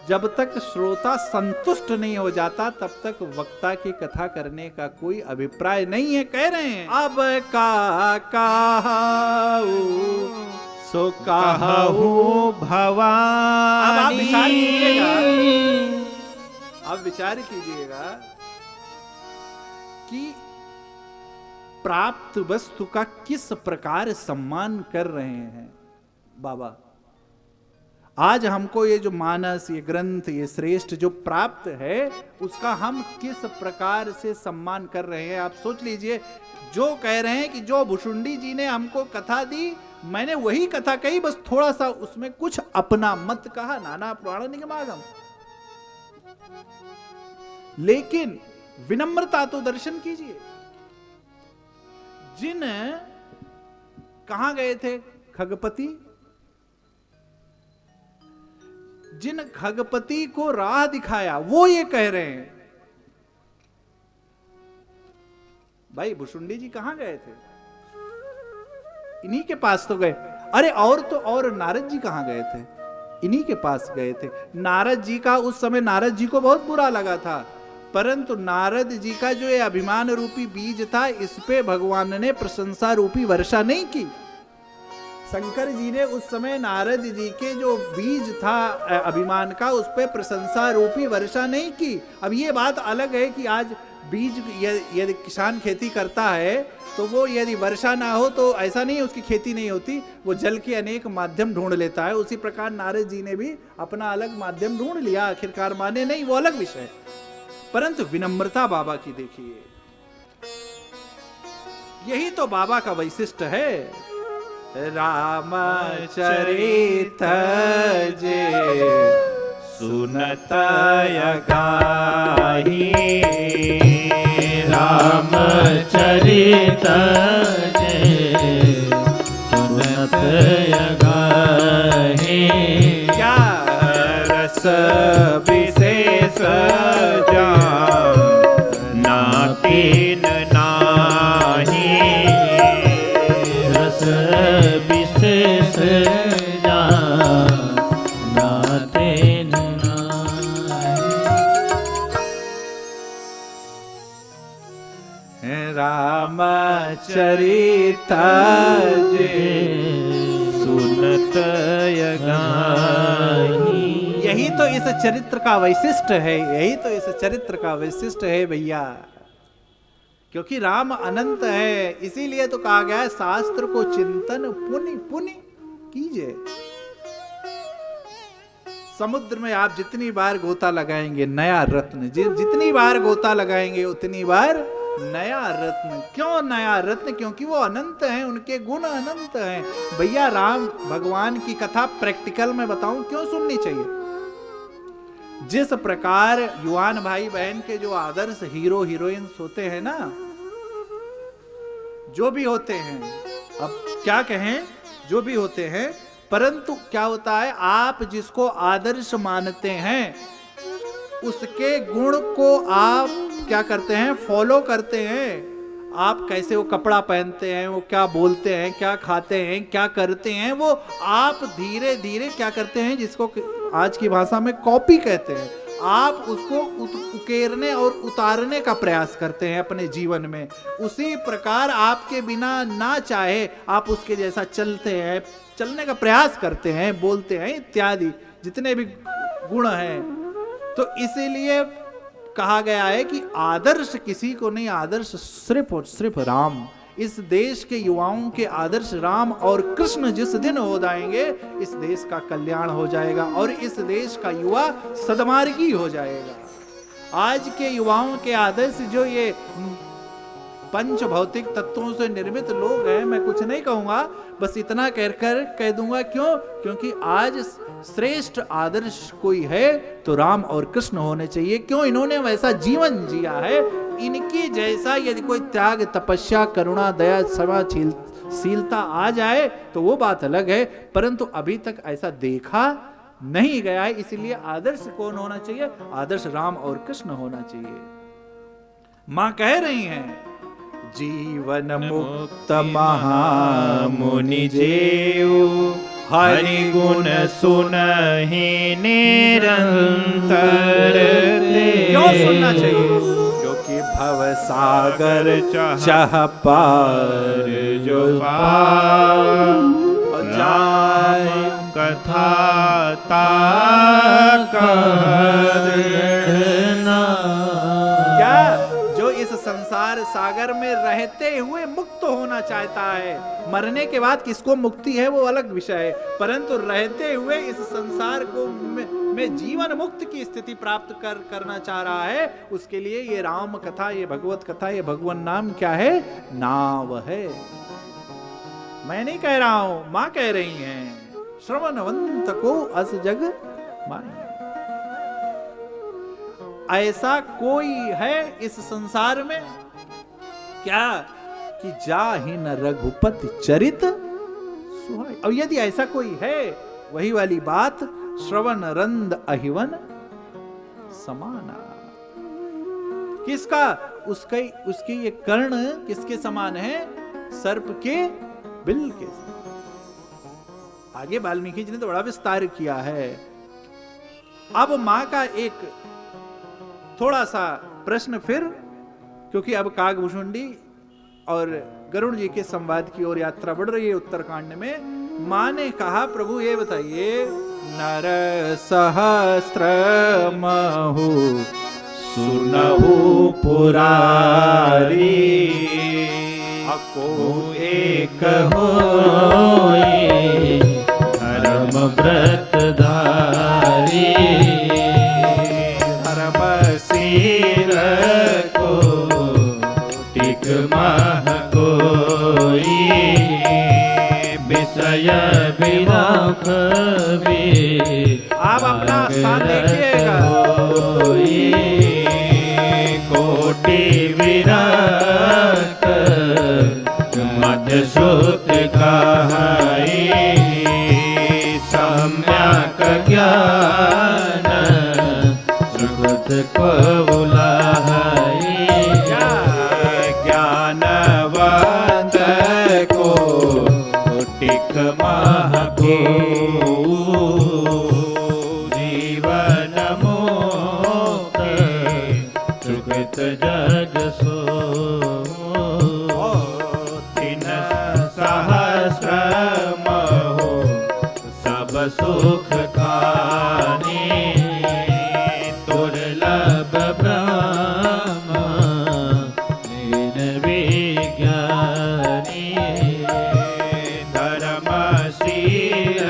जब तक श्रोता संतुष्ट नहीं हो जाता तब तक वक्ता की कथा करने का कोई अभिप्राय नहीं है। कह रहे हैं अब कहाऊ सो कहाऊ भवानी। अब आप विचार कीजिएगा, अब विचार कीजिएगा कि प्राप्त वस्तु का किस प्रकार सम्मान कर रहे हैं बाबा। आज हमको ये जो मानस, ये ग्रंथ, ये श्रेष्ठ जो प्राप्त है, उसका हम किस प्रकार से सम्मान कर रहे हैं। आप सोच लीजिए, जो कह रहे हैं कि जो भुषुंडी जी ने हमको कथा दी, मैंने वही कथा कही, बस थोड़ा सा उसमें कुछ अपना मत कहा, नाना पुराण निगमागम। लेकिन विनम्रता तो दर्शन कीजिए। जिन कहां गए थे? खगपति। जिन खगपति को राह दिखाया वो ये कह रहे हैं। भाई भुषुंडी जी कहां गए थे? इन्हीं के पास तो गए। अरे और नारद जी कहां गए थे? इन्हीं के पास गए थे। नारद जी का उस समय नारद जी को बहुत बुरा लगा था, परंतु नारद जी का जो ये अभिमान रूपी बीज था, इस पे भगवान ने प्रशंसा रूपी वर्षा नहीं की। शंकर जी ने उस समय नारद जी के जो बीज था अभिमान का, उस पे प्रशंसा रूपी वर्षा नहीं की। अब ये बात अलग है कि आज बीज यदि किसान खेती करता है तो वो यदि वर्षा ना हो तो ऐसा नहीं है उसकी खेती नहीं होती, वो जल के अनेक माध्यम ढूंढ लेता है। उसी प्रकार नारद जी ने भी अपना अलग माध्यम ढूंढ लिया, आखिरकार माने नहीं, वो अलग विषय। परंतु विनम्रता बाबा की देखिए, यही तो बाबा का वैशिष्ट है। रामचरित जे सुनत गाही। रामचरित जे सुनत गाही। क्या रस विशेष जान नातीन नाही। रस विशेष नाते चरित सुनत गाही। यही तो इस चरित्र का वैशिष्ट है, यही तो इस चरित्र का वैशिष्ट है भैया। क्योंकि राम अनंत है, इसीलिए तो कहा गया है शास्त्र को चिंतन पुनि पुनि कीजिए। समुद्र में आप जितनी बार गोता लगाएंगे नया रत्न, जितनी बार गोता लगाएंगे उतनी बार नया रत्न। क्यों नया रत्न? क्योंकि वो अनंत हैं, उनके गुण अनंत हैं। भैया राम भगवान की कथा प्रैक्टिकल में बताऊं क्यों सुननी चाहिए? जिस प्रकार युवान भाई बहन के जो आदर्श हीरो हीरोइंस होते हैं ना, जो भी होते हैं, अब क्या कहें, जो भी होते हैं, परंतु क्या होता है, आप जिसको आदर्श मानते हैं उसके गुण को आप क्या करते हैं, फॉलो करते हैं। आप कैसे वो कपड़ा पहनते हैं, वो क्या बोलते हैं, क्या खाते हैं, क्या करते हैं, वो आप धीरे धीरे क्या करते हैं, जिसको आज की भाषा में कॉपी कहते हैं, आप उसको उकेरने और उतारने का प्रयास करते हैं अपने जीवन में। उसी प्रकार आपके बिना ना चाहे आप उसके जैसा चलते हैं, चलने का प्रयास करते हैं, बोलते हैं, इत्यादि जितने भी गुण हैं। तो इसीलिए कहा गया है कि आदर्श किसी को नहीं, आदर्श सिर्फ और सिर्फ राम। इस देश के युवाओं के आदर्श राम और कृष्ण जिस दिन हो जाएंगे, इस देश का कल्याण हो जाएगा और इस देश का युवा सद्मार्गी हो जाएगा। आज के युवाओं के आदर्श जो ये पंच भौतिक तत्वों से निर्मित लोग हैं, मैं कुछ नहीं कहूंगा, बस इतना कहकर कह दूंगा। क्यों? क्योंकि आज श्रेष्ठ आदर्श कोई है तो राम और कृष्ण होने चाहिए। क्यों? इन्होंने वैसा जीवन जिया है। इनकी जैसा यदि कोई त्याग, तपस्या, करुणा, दया, क्षमाशीलता आ जाए तो वो बात अलग है, परंतु अभी तक ऐसा देखा नहीं गया है। इसलिए आदर्श कौन होना चाहिए? आदर्श राम और कृष्ण होना चाहिए। मां कह रही हैं, जीवन मुक्त महामुनि जेऊ, हरि गुण सुनहि निरंतर। क्यों सुनना चाहिए? क्योंकि भव सागर चाह पार जो पार, जाय कथा क्या जो इस संसार सागर में रहते हुए मुक्त होना चाहता है, मरने के बाद किसको मुक्ति है वो अलग विषय है, परंतु रहते हुए इस संसार को में जीवन मुक्त की स्थिति प्राप्त करना चाह रहा है, उसके लिए ये राम कथा, ये भगवत कथा, ये भगवान नाम क्या है? नाव है। मैं नहीं कह रहा हूं, मां कह रही हैं, श्रवणवंत को अस जग माई। ऐसा कोई है इस संसार में क्या कि जाहि न रघुपति चरित सुहाई। और यदि ऐसा कोई है, वही वाली बात, श्रवण रंद अहिवन समाना। किसका? उसके ये कर्ण किसके समान है? सर्प के बिल के समान। आगे वाल्मीकि जी ने तो बड़ा विस्तार किया है। अब मां का एक थोड़ा सा प्रश्न फिर, क्योंकि अब कागभूषुंडी और गरुड़ जी के संवाद की ओर यात्रा बढ़ रही है उत्तरकांड में। मां ने कहा, प्रभु ये बताइए, नर सहस्त्र महु सुनहु पुरारी, अको एक होए धर्म व्रत धारी। धर्म सिर को टिक मह कोई, विषय विमुख भी आप अपना स्थान देखिएगा। कोटि विरक्त मध्य श्रुत कहाई, सम्यक ज्ञान श्रुत को बुलाई। ज्ञानवंत को टिक मह को, जीवन मुक्त सुकृत जग सो। सुख खाने, दुर्लभ ब्रह्म लीन विज्ञानी, धर्मशील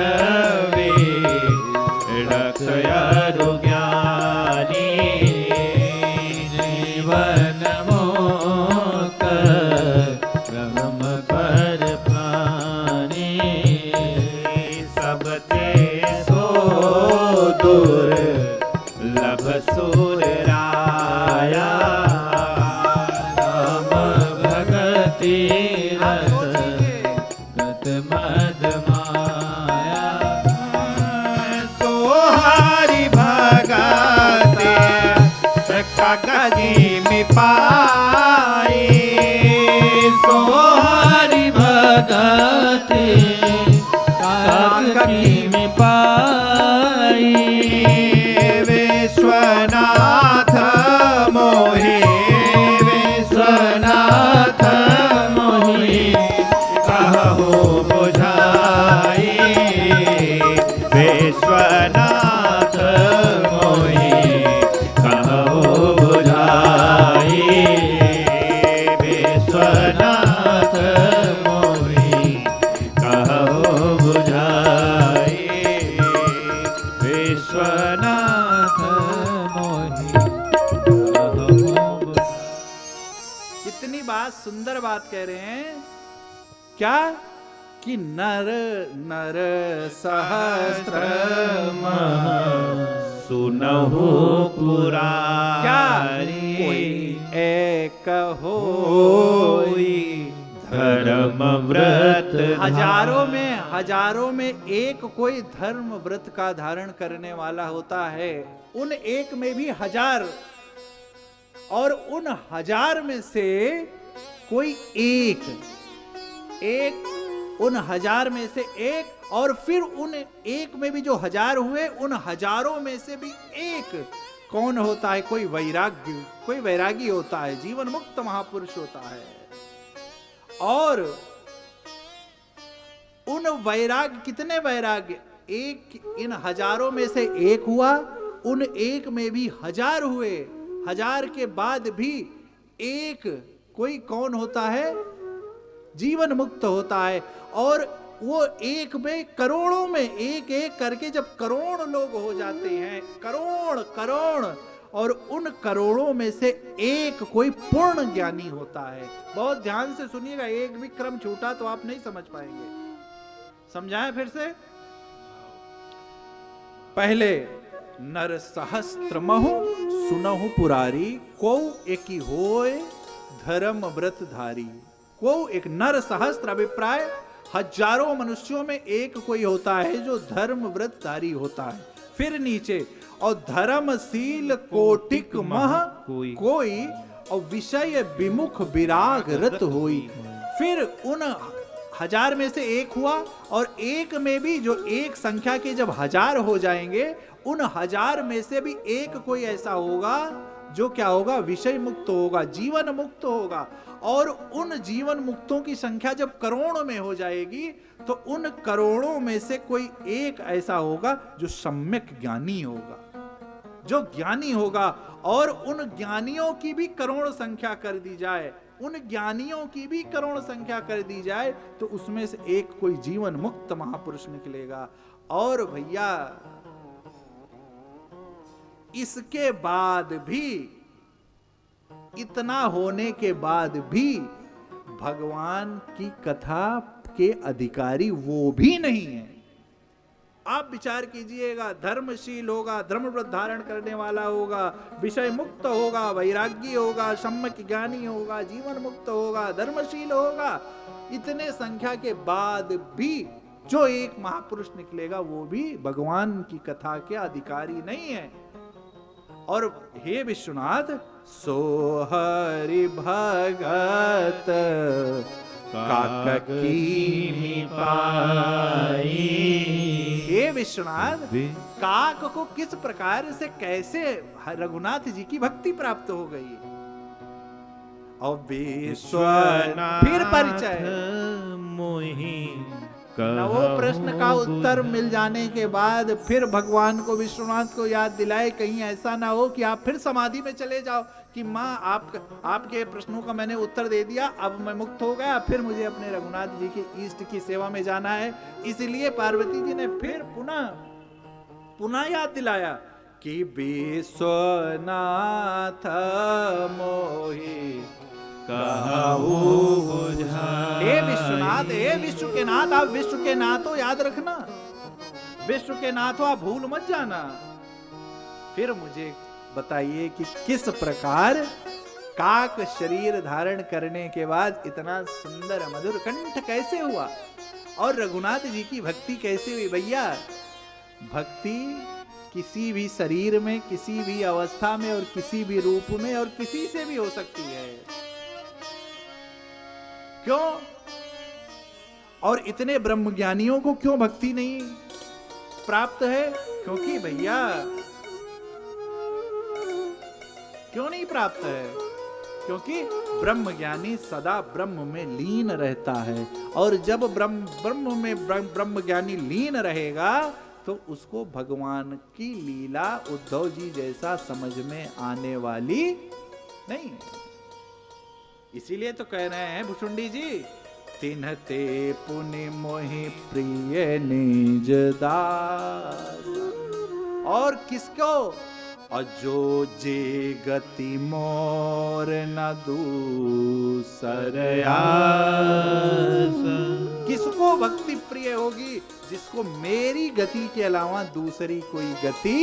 विरक्षयरु ज्ञानी, जीवन मुक्त ब्रह्म पर प्राणी, सबते सो दुर्लभ सुर राया, राम भगति रस गत मद माया, सो हरि भगते कागजी पाई, सो हरि भगति कागति में पाई, विश्वनाथ मोहि, विश्वनाथ मोहि कहु बुझाई, विश्वनाथ मोहि कहु बुझाई, विश्वनाथ मोहि कहु बुझाई, विश्वनाथ मोहि कहु बुझाई। कितनी बात सुंदर बात कह रहे हैं। क्या कि नर नर सहस्त्रम सुनहु क्या पुरारी, कोई एक होई धर्म व्रत हजारों में एक कोई धर्म व्रत का धारण करने वाला होता है। उन एक में भी हजार, और उन हजार में से कोई एक उन हजार में से एक, और फिर उन एक में भी जो हजार हुए, उन हजारों में से भी एक कौन होता है? कोई वैरागी होता है, जीवन मुक्त महापुरुष होता है। और उन वैराग्य, कितने वैराग्य? एक, इन हजारों में से एक हुआ, उन एक में भी हजार हुए, हजार के बाद भी एक कोई कौन होता है? जीवन मुक्त होता है। और वो एक में, करोड़ों में एक एक करके जब करोड़ लोग हो जाते हैं, करोड़, और उन करोड़ों में से एक कोई पूर्ण ज्ञानी होता है। बहुत ध्यान से सुनिएगा, एक भी क्रम छूटा तो आप नहीं समझ पाएंगे। समझाएं फिर से। पहले नर सहस्त्रमहु सुनहु पुरारी, को एकी होय धर्म व्रत धारी। को एक नर सहस्त्र, अभिप्राय हजारों मनुष्यों में एक कोई होता है जो धर्म व्रत धारी होता है। फिर नीचे, और धर्मशील कोटिक मह कोई, और विषय विमुख विराग रत होई। फिर उन हजार में से एक हुआ, और एक में भी जो एक संख्या के जब हजार हो जाएंगे, उन हजार में से भी एक कोई ऐसा होगा जो क्या होगा? विषय मुक्त होगा, जीवन मुक्त होगा। और उन जीवन मुक्तों की संख्या जब करोड़ों में हो जाएगी, तो उन करोड़ों में से कोई एक ऐसा होगा जो सम्यक ज्ञानी होगा, जो ज्ञानी होगा। और उन ज्ञानियों की भी करोड़ संख्या कर दी जाए, उन ज्ञानियों की भी करोड़ संख्या कर दी जाए, तो उसमें से एक कोई जीवन मुक्त महापुरुष निकलेगा। और भैया, इसके बाद भी, इतना होने के बाद भी भगवान की कथा के अधिकारी वो भी नहीं है। आप विचार कीजिएगा, धर्मशील होगा, धर्म व्रत धारण करने वाला होगा, विषय मुक्त होगा, वैरागी होगा, सम्यक ज्ञानी होगा, जीवन मुक्त होगा, धर्मशील होगा, इतने संख्या के बाद भी जो एक महापुरुष निकलेगा वो भी भगवान की कथा के अधिकारी नहीं है। और हे विश्वनाथ, सो हरि भगत काकी पाई। हे विश्वनाथ, काक को किस प्रकार से, कैसे रघुनाथ जी की भक्ति प्राप्त हो गई? और विश्वनाथ, फिर परिचय, मोहि नवो प्रश्न का उत्तर मिल जाने के बाद फिर भगवान को, विश्वनाथ को याद दिलाए, कहीं ऐसा ना हो कि आप फिर समाधि में चले जाओ कि माँ आपके प्रश्नों का मैंने उत्तर दे दिया, अब मैं मुक्त हो गया, फिर मुझे अपने रघुनाथ जी के इष्ट की सेवा में जाना है। इसलिए पार्वती जी ने फिर पुनः याद दिलाया कि विश्वनाथ मोहि कहु बुझाई। हे विश्वनाथ, हे विश्व के नाथ, आप विश्व के नाथ हो, याद रखना, विश्व के नाथ हो, आप भूल मत जाना। फिर मुझे बताइए कि किस प्रकार काक शरीर धारण करने के बाद इतना सुंदर मधुर कंठ कैसे हुआ, और रघुनाथ जी की भक्ति कैसे हुई। भैया, भक्ति किसी भी शरीर में, किसी भी अवस्था में और किसी भी रूप में और किसी से भी हो सकती है। क्यों? और इतने ब्रह्मज्ञानियों को क्यों भक्ति नहीं प्राप्त है? क्योंकि भैया, क्यों नहीं प्राप्त है? क्योंकि ब्रह्मज्ञानी सदा ब्रह्म में लीन रहता है, और जब ब्रह्म में ब्रह्मज्ञानी लीन रहेगा तो उसको भगवान की लीला उद्धव जी जैसा समझ में आने वाली नहीं है। इसीलिए तो कह रहे हैं भुषुंडी जी, तिन्हते पुनि मोहि प्रिय निज दास। और किसको? अजो जे गति मोर न दूसर आस। किसको भक्ति प्रिय होगी? जिसको मेरी गति के अलावा दूसरी कोई गति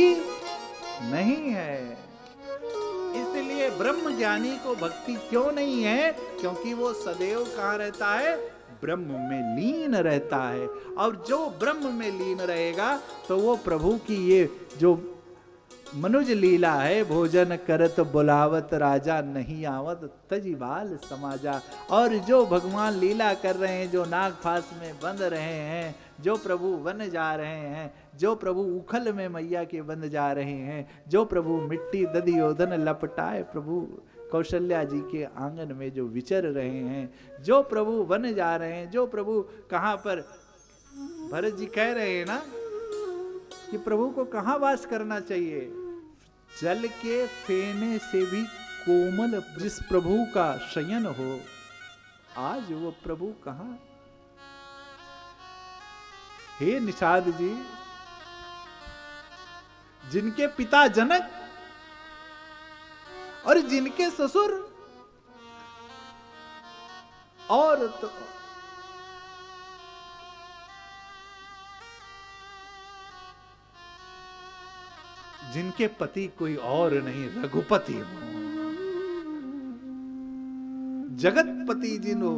नहीं है। इसलिए ब्रह्म ज्ञानी को भक्ति क्यों नहीं है? क्योंकि वो सदैव कहाँ रहता है? ब्रह्म में लीन रहता है। और जो ब्रह्म में लीन रहेगा तो वो प्रभु की ये जो मनुज लीला है, भोजन करत बुलावत राजा नहीं आवत तजीवाल समाजा। और जो भगवान लीला कर रहे हैं, जो नागफास में बंध रहे हैं, जो प्रभु वन जा रहे हैं, जो प्रभु उखल में मैया के बंध जा रहे हैं, जो प्रभु मिट्टी दधियोधन लपटाए प्रभु कौशल्या जी के आंगन में जो विचर रहे हैं, जो प्रभु वन जा रहे हैं, जो प्रभु कहाँ पर, भरत जी कह रहे हैं ना कि प्रभु को कहाँ वास करना चाहिए? जल के फेने से भी कोमल जिस प्रभु का शयन हो, आज वो प्रभु कहाँ? हे निषाद जी, जिनके पिता जनक और जिनके ससुर और तो जिनके पति कोई और नहीं रघुपति हो, जगतपति जिन हो,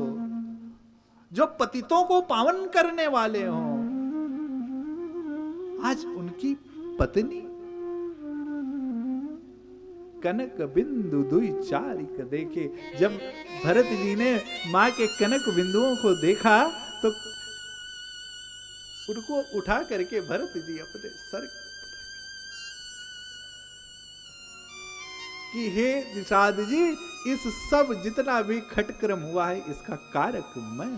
जो पतितों को पावन करने वाले हो, आज उनकी पत्नी कनक बिंदु दुई चारिक देखे। जब भरत जी ने मां के कनक बिंदुओं को देखा तो उनको उठा करके भरत जी अपने सर कि हे निषाद जी, इस सब जितना भी खटक्रम हुआ है इसका कारक मैं।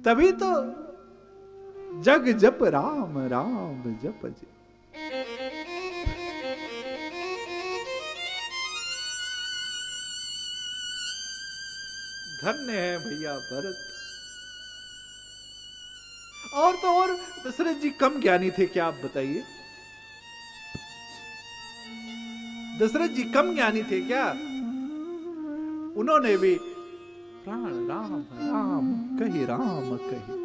तभी तो जग जप राम राम जप जी। धन्य है भैया भरत। और तो और दशरथ जी कम ज्ञानी थे क्या, आप बताइए? दशरथ जी कम ज्ञानी थे क्या? उन्होंने भी प्राण राम राम कही राम कही।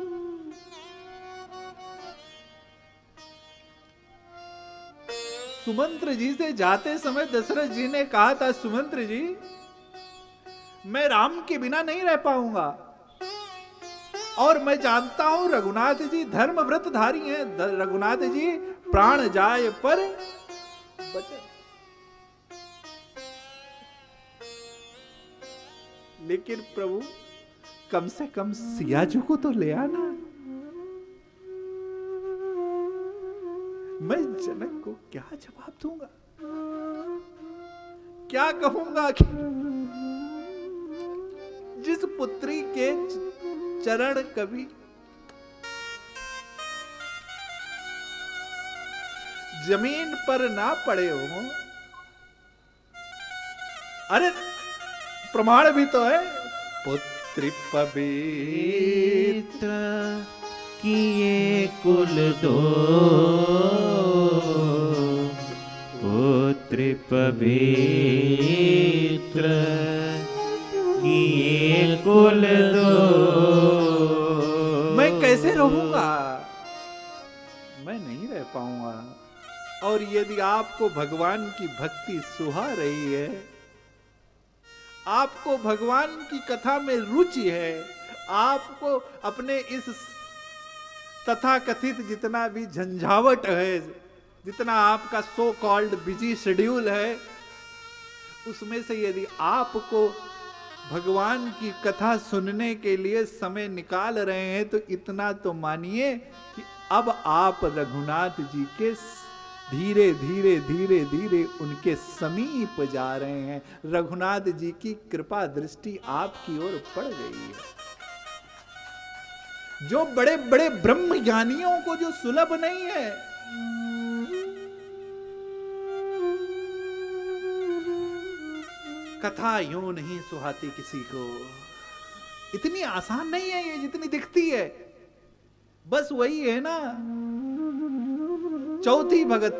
सुमंत्र जी से जाते समय दशरथ जी ने कहा था, सुमंत्र जी मैं राम के बिना नहीं रह पाऊंगा, और मैं जानता हूं रघुनाथ जी धर्म व्रतधारी हैं, रघुनाथ जी प्राण जाए पर बचे। लेकिन प्रभु कम से कम सियाजू को तो ले आना। मैं जनक को क्या जवाब दूंगा, क्या कहूंगा कि पुत्री के चरण कभी जमीन पर ना पड़े हो। अरे प्रमाण भी तो है, पुत्री पवित्र किए कुल दो, पुत्र पवित्र किए कुल दो। मैं कैसे रहूंगा? मैं नहीं रह पाऊंगा। और यदि आपको भगवान की भक्ति सुहा रही है, आपको भगवान की कथा में रुचि है, आपको अपने इस तथाकथित जितना भी झंझावट है, जितना आपका सो कॉल्ड बिजी शेड्यूल है, उसमें से यदि आपको भगवान की कथा सुनने के लिए समय निकाल रहे हैं, तो इतना तो मानिए कि अब आप रघुनाथ जी के धीरे धीरे धीरे धीरे उनके समीप जा रहे हैं। रघुनाथ जी की कृपा दृष्टि आपकी ओर पड़ गई है। जो बड़े बड़े ब्रह्म ज्ञानियों को जो सुलभ नहीं है, कथा यूं नहीं सुहाती किसी को। इतनी आसान नहीं है ये जितनी दिखती है। बस वही है ना, चौथी भगत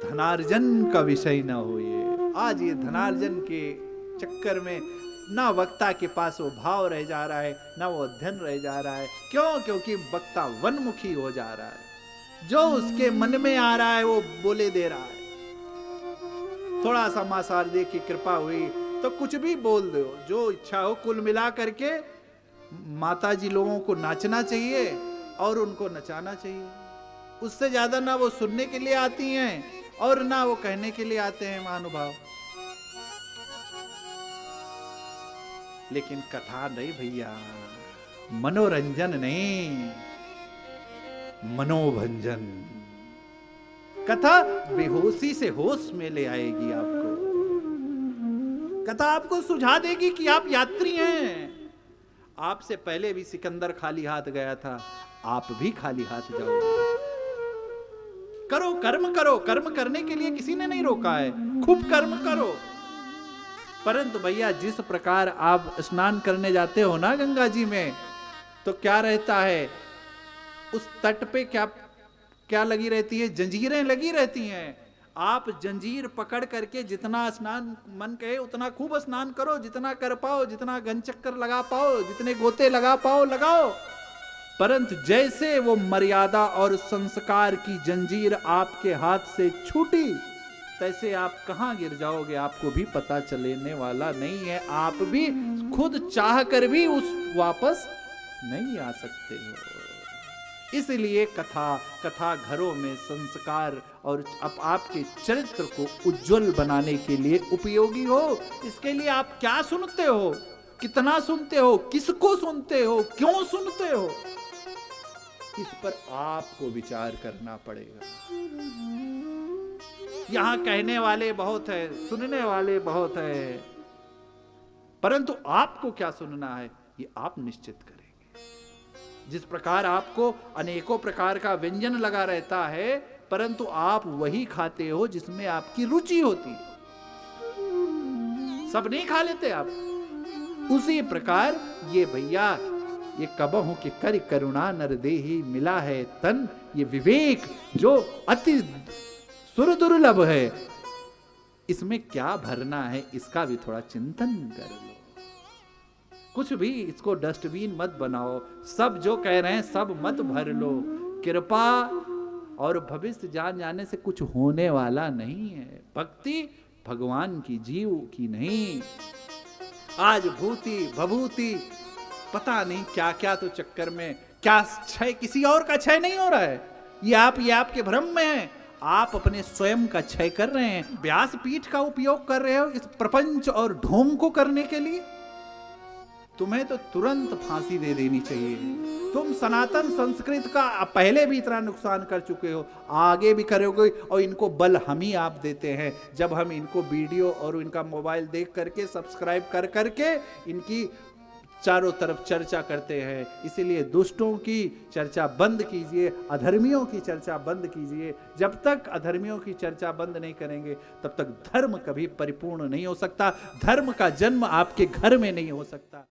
धनार्जन का विषय ना हो। ये आज ये धनार्जन के चक्कर में ना वक्ता के पास वो भाव रह जा रहा है, ना वो अध्ययन रह जा रहा है। क्यों? क्योंकि वक्ता वनमुखी हो जा रहा है। जो उसके मन में आ रहा है वो बोले दे रहा है। थोड़ा सा मां शारदे की कृपा हुई तो कुछ भी बोल दो, जो इच्छा हो। कुल मिला करके माता जी लोगों को नाचना चाहिए और उनको नचाना चाहिए। उससे ज्यादा ना वो सुनने के लिए आती हैं और ना वो कहने के लिए आते हैं महानुभाव। लेकिन कथा नहीं भैया, मनोरंजन नहीं, मनोभंजन। कथा बेहोशी से होश में ले आएगी आपको। कथा आपको सुझा देगी कि आप यात्री हैं। आपसे पहले भी सिकंदर खाली हाथ गया था, आप भी खाली हाथ जाओगे। करो, कर्म करो। कर्म करने के लिए किसी ने नहीं रोका है, खूब कर्म करो। परंतु भैया जिस प्रकार आप स्नान करने जाते हो ना गंगा जी में, तो क्या रहता है उस तट पे? क्या लगी रहती है? जंजीरें लगी रहती हैं। आप जंजीर पकड़ करके जितना स्नान मन कहे उतना खूब स्नान करो, जितना कर पाओ, जितना घन चक्कर लगा पाओ, जितने गोते लगा पाओ लगाओ। परंतु जैसे वो मर्यादा और संस्कार की जंजीर आपके हाथ से छूटी, तैसे आप कहां गिर जाओगे आपको भी पता चलने वाला नहीं है। आप भी खुद चाह कर भी उस वापस नहीं आ सकते हो। इसलिए कथा घरों में संस्कार और आपके चरित्र को उज्जवल बनाने के लिए उपयोगी हो। इसके लिए आप क्या सुनते हो, कितना सुनते हो, किसको सुनते हो, क्यों सुनते हो, इस पर आपको विचार करना पड़ेगा। यहां कहने वाले बहुत है, सुनने वाले बहुत है, परंतु आपको क्या सुनना है ये आप निश्चित करेंगे। जिस प्रकार आपको अनेकों प्रकार का व्यंजन लगा रहता है, परंतु आप वही खाते हो जिसमें आपकी रुचि होती है। सब नहीं खा लेते आप। उसी प्रकार ये भैया, ये कबहू के कर करुणा नर देहि मिला है तन, ये विवेक जो अति सुरदुर्लभ है, इसमें क्या भरना है इसका भी थोड़ा चिंतन कर लो। कुछ भी इसको डस्टबिन मत बनाओ। सब जो कह रहे हैं सब मत भर लो। कृपा और भविष्य जान जाने से कुछ होने वाला नहीं है। भक्ति भगवान की, जीव की नहीं। आज भूति भभूति पता नहीं क्या क्या तो चक्कर में क्या क्षय, किसी और का क्षय नहीं हो रहा है। ये आपके भ्रम में है। आप अपने स्वयं का क्षय कर रहे हैं। व्यासपीठ का उपयोग कर रहे हो इस प्रपंच और ढोंग को करने के लिए। तुम्हें तो तुरंत फांसी दे देनी चाहिए। तुम सनातन संस्कृत का पहले भी इतना नुकसान कर चुके हो, आगे भी करोगे, और इनको बल हम ही आप देते हैं जब हम इनको वीडियो और इनका मोबाइल देख करके सब्सक्राइब कर करके इनकी चारों तरफ चर्चा करते हैं। इसीलिए दुष्टों की चर्चा बंद कीजिए, अधर्मियों की चर्चा बंद कीजिए। जब तक अधर्मियों की चर्चा बंद नहीं करेंगे तब तक धर्म कभी परिपूर्ण नहीं हो सकता, धर्म का जन्म आपके घर में नहीं हो सकता।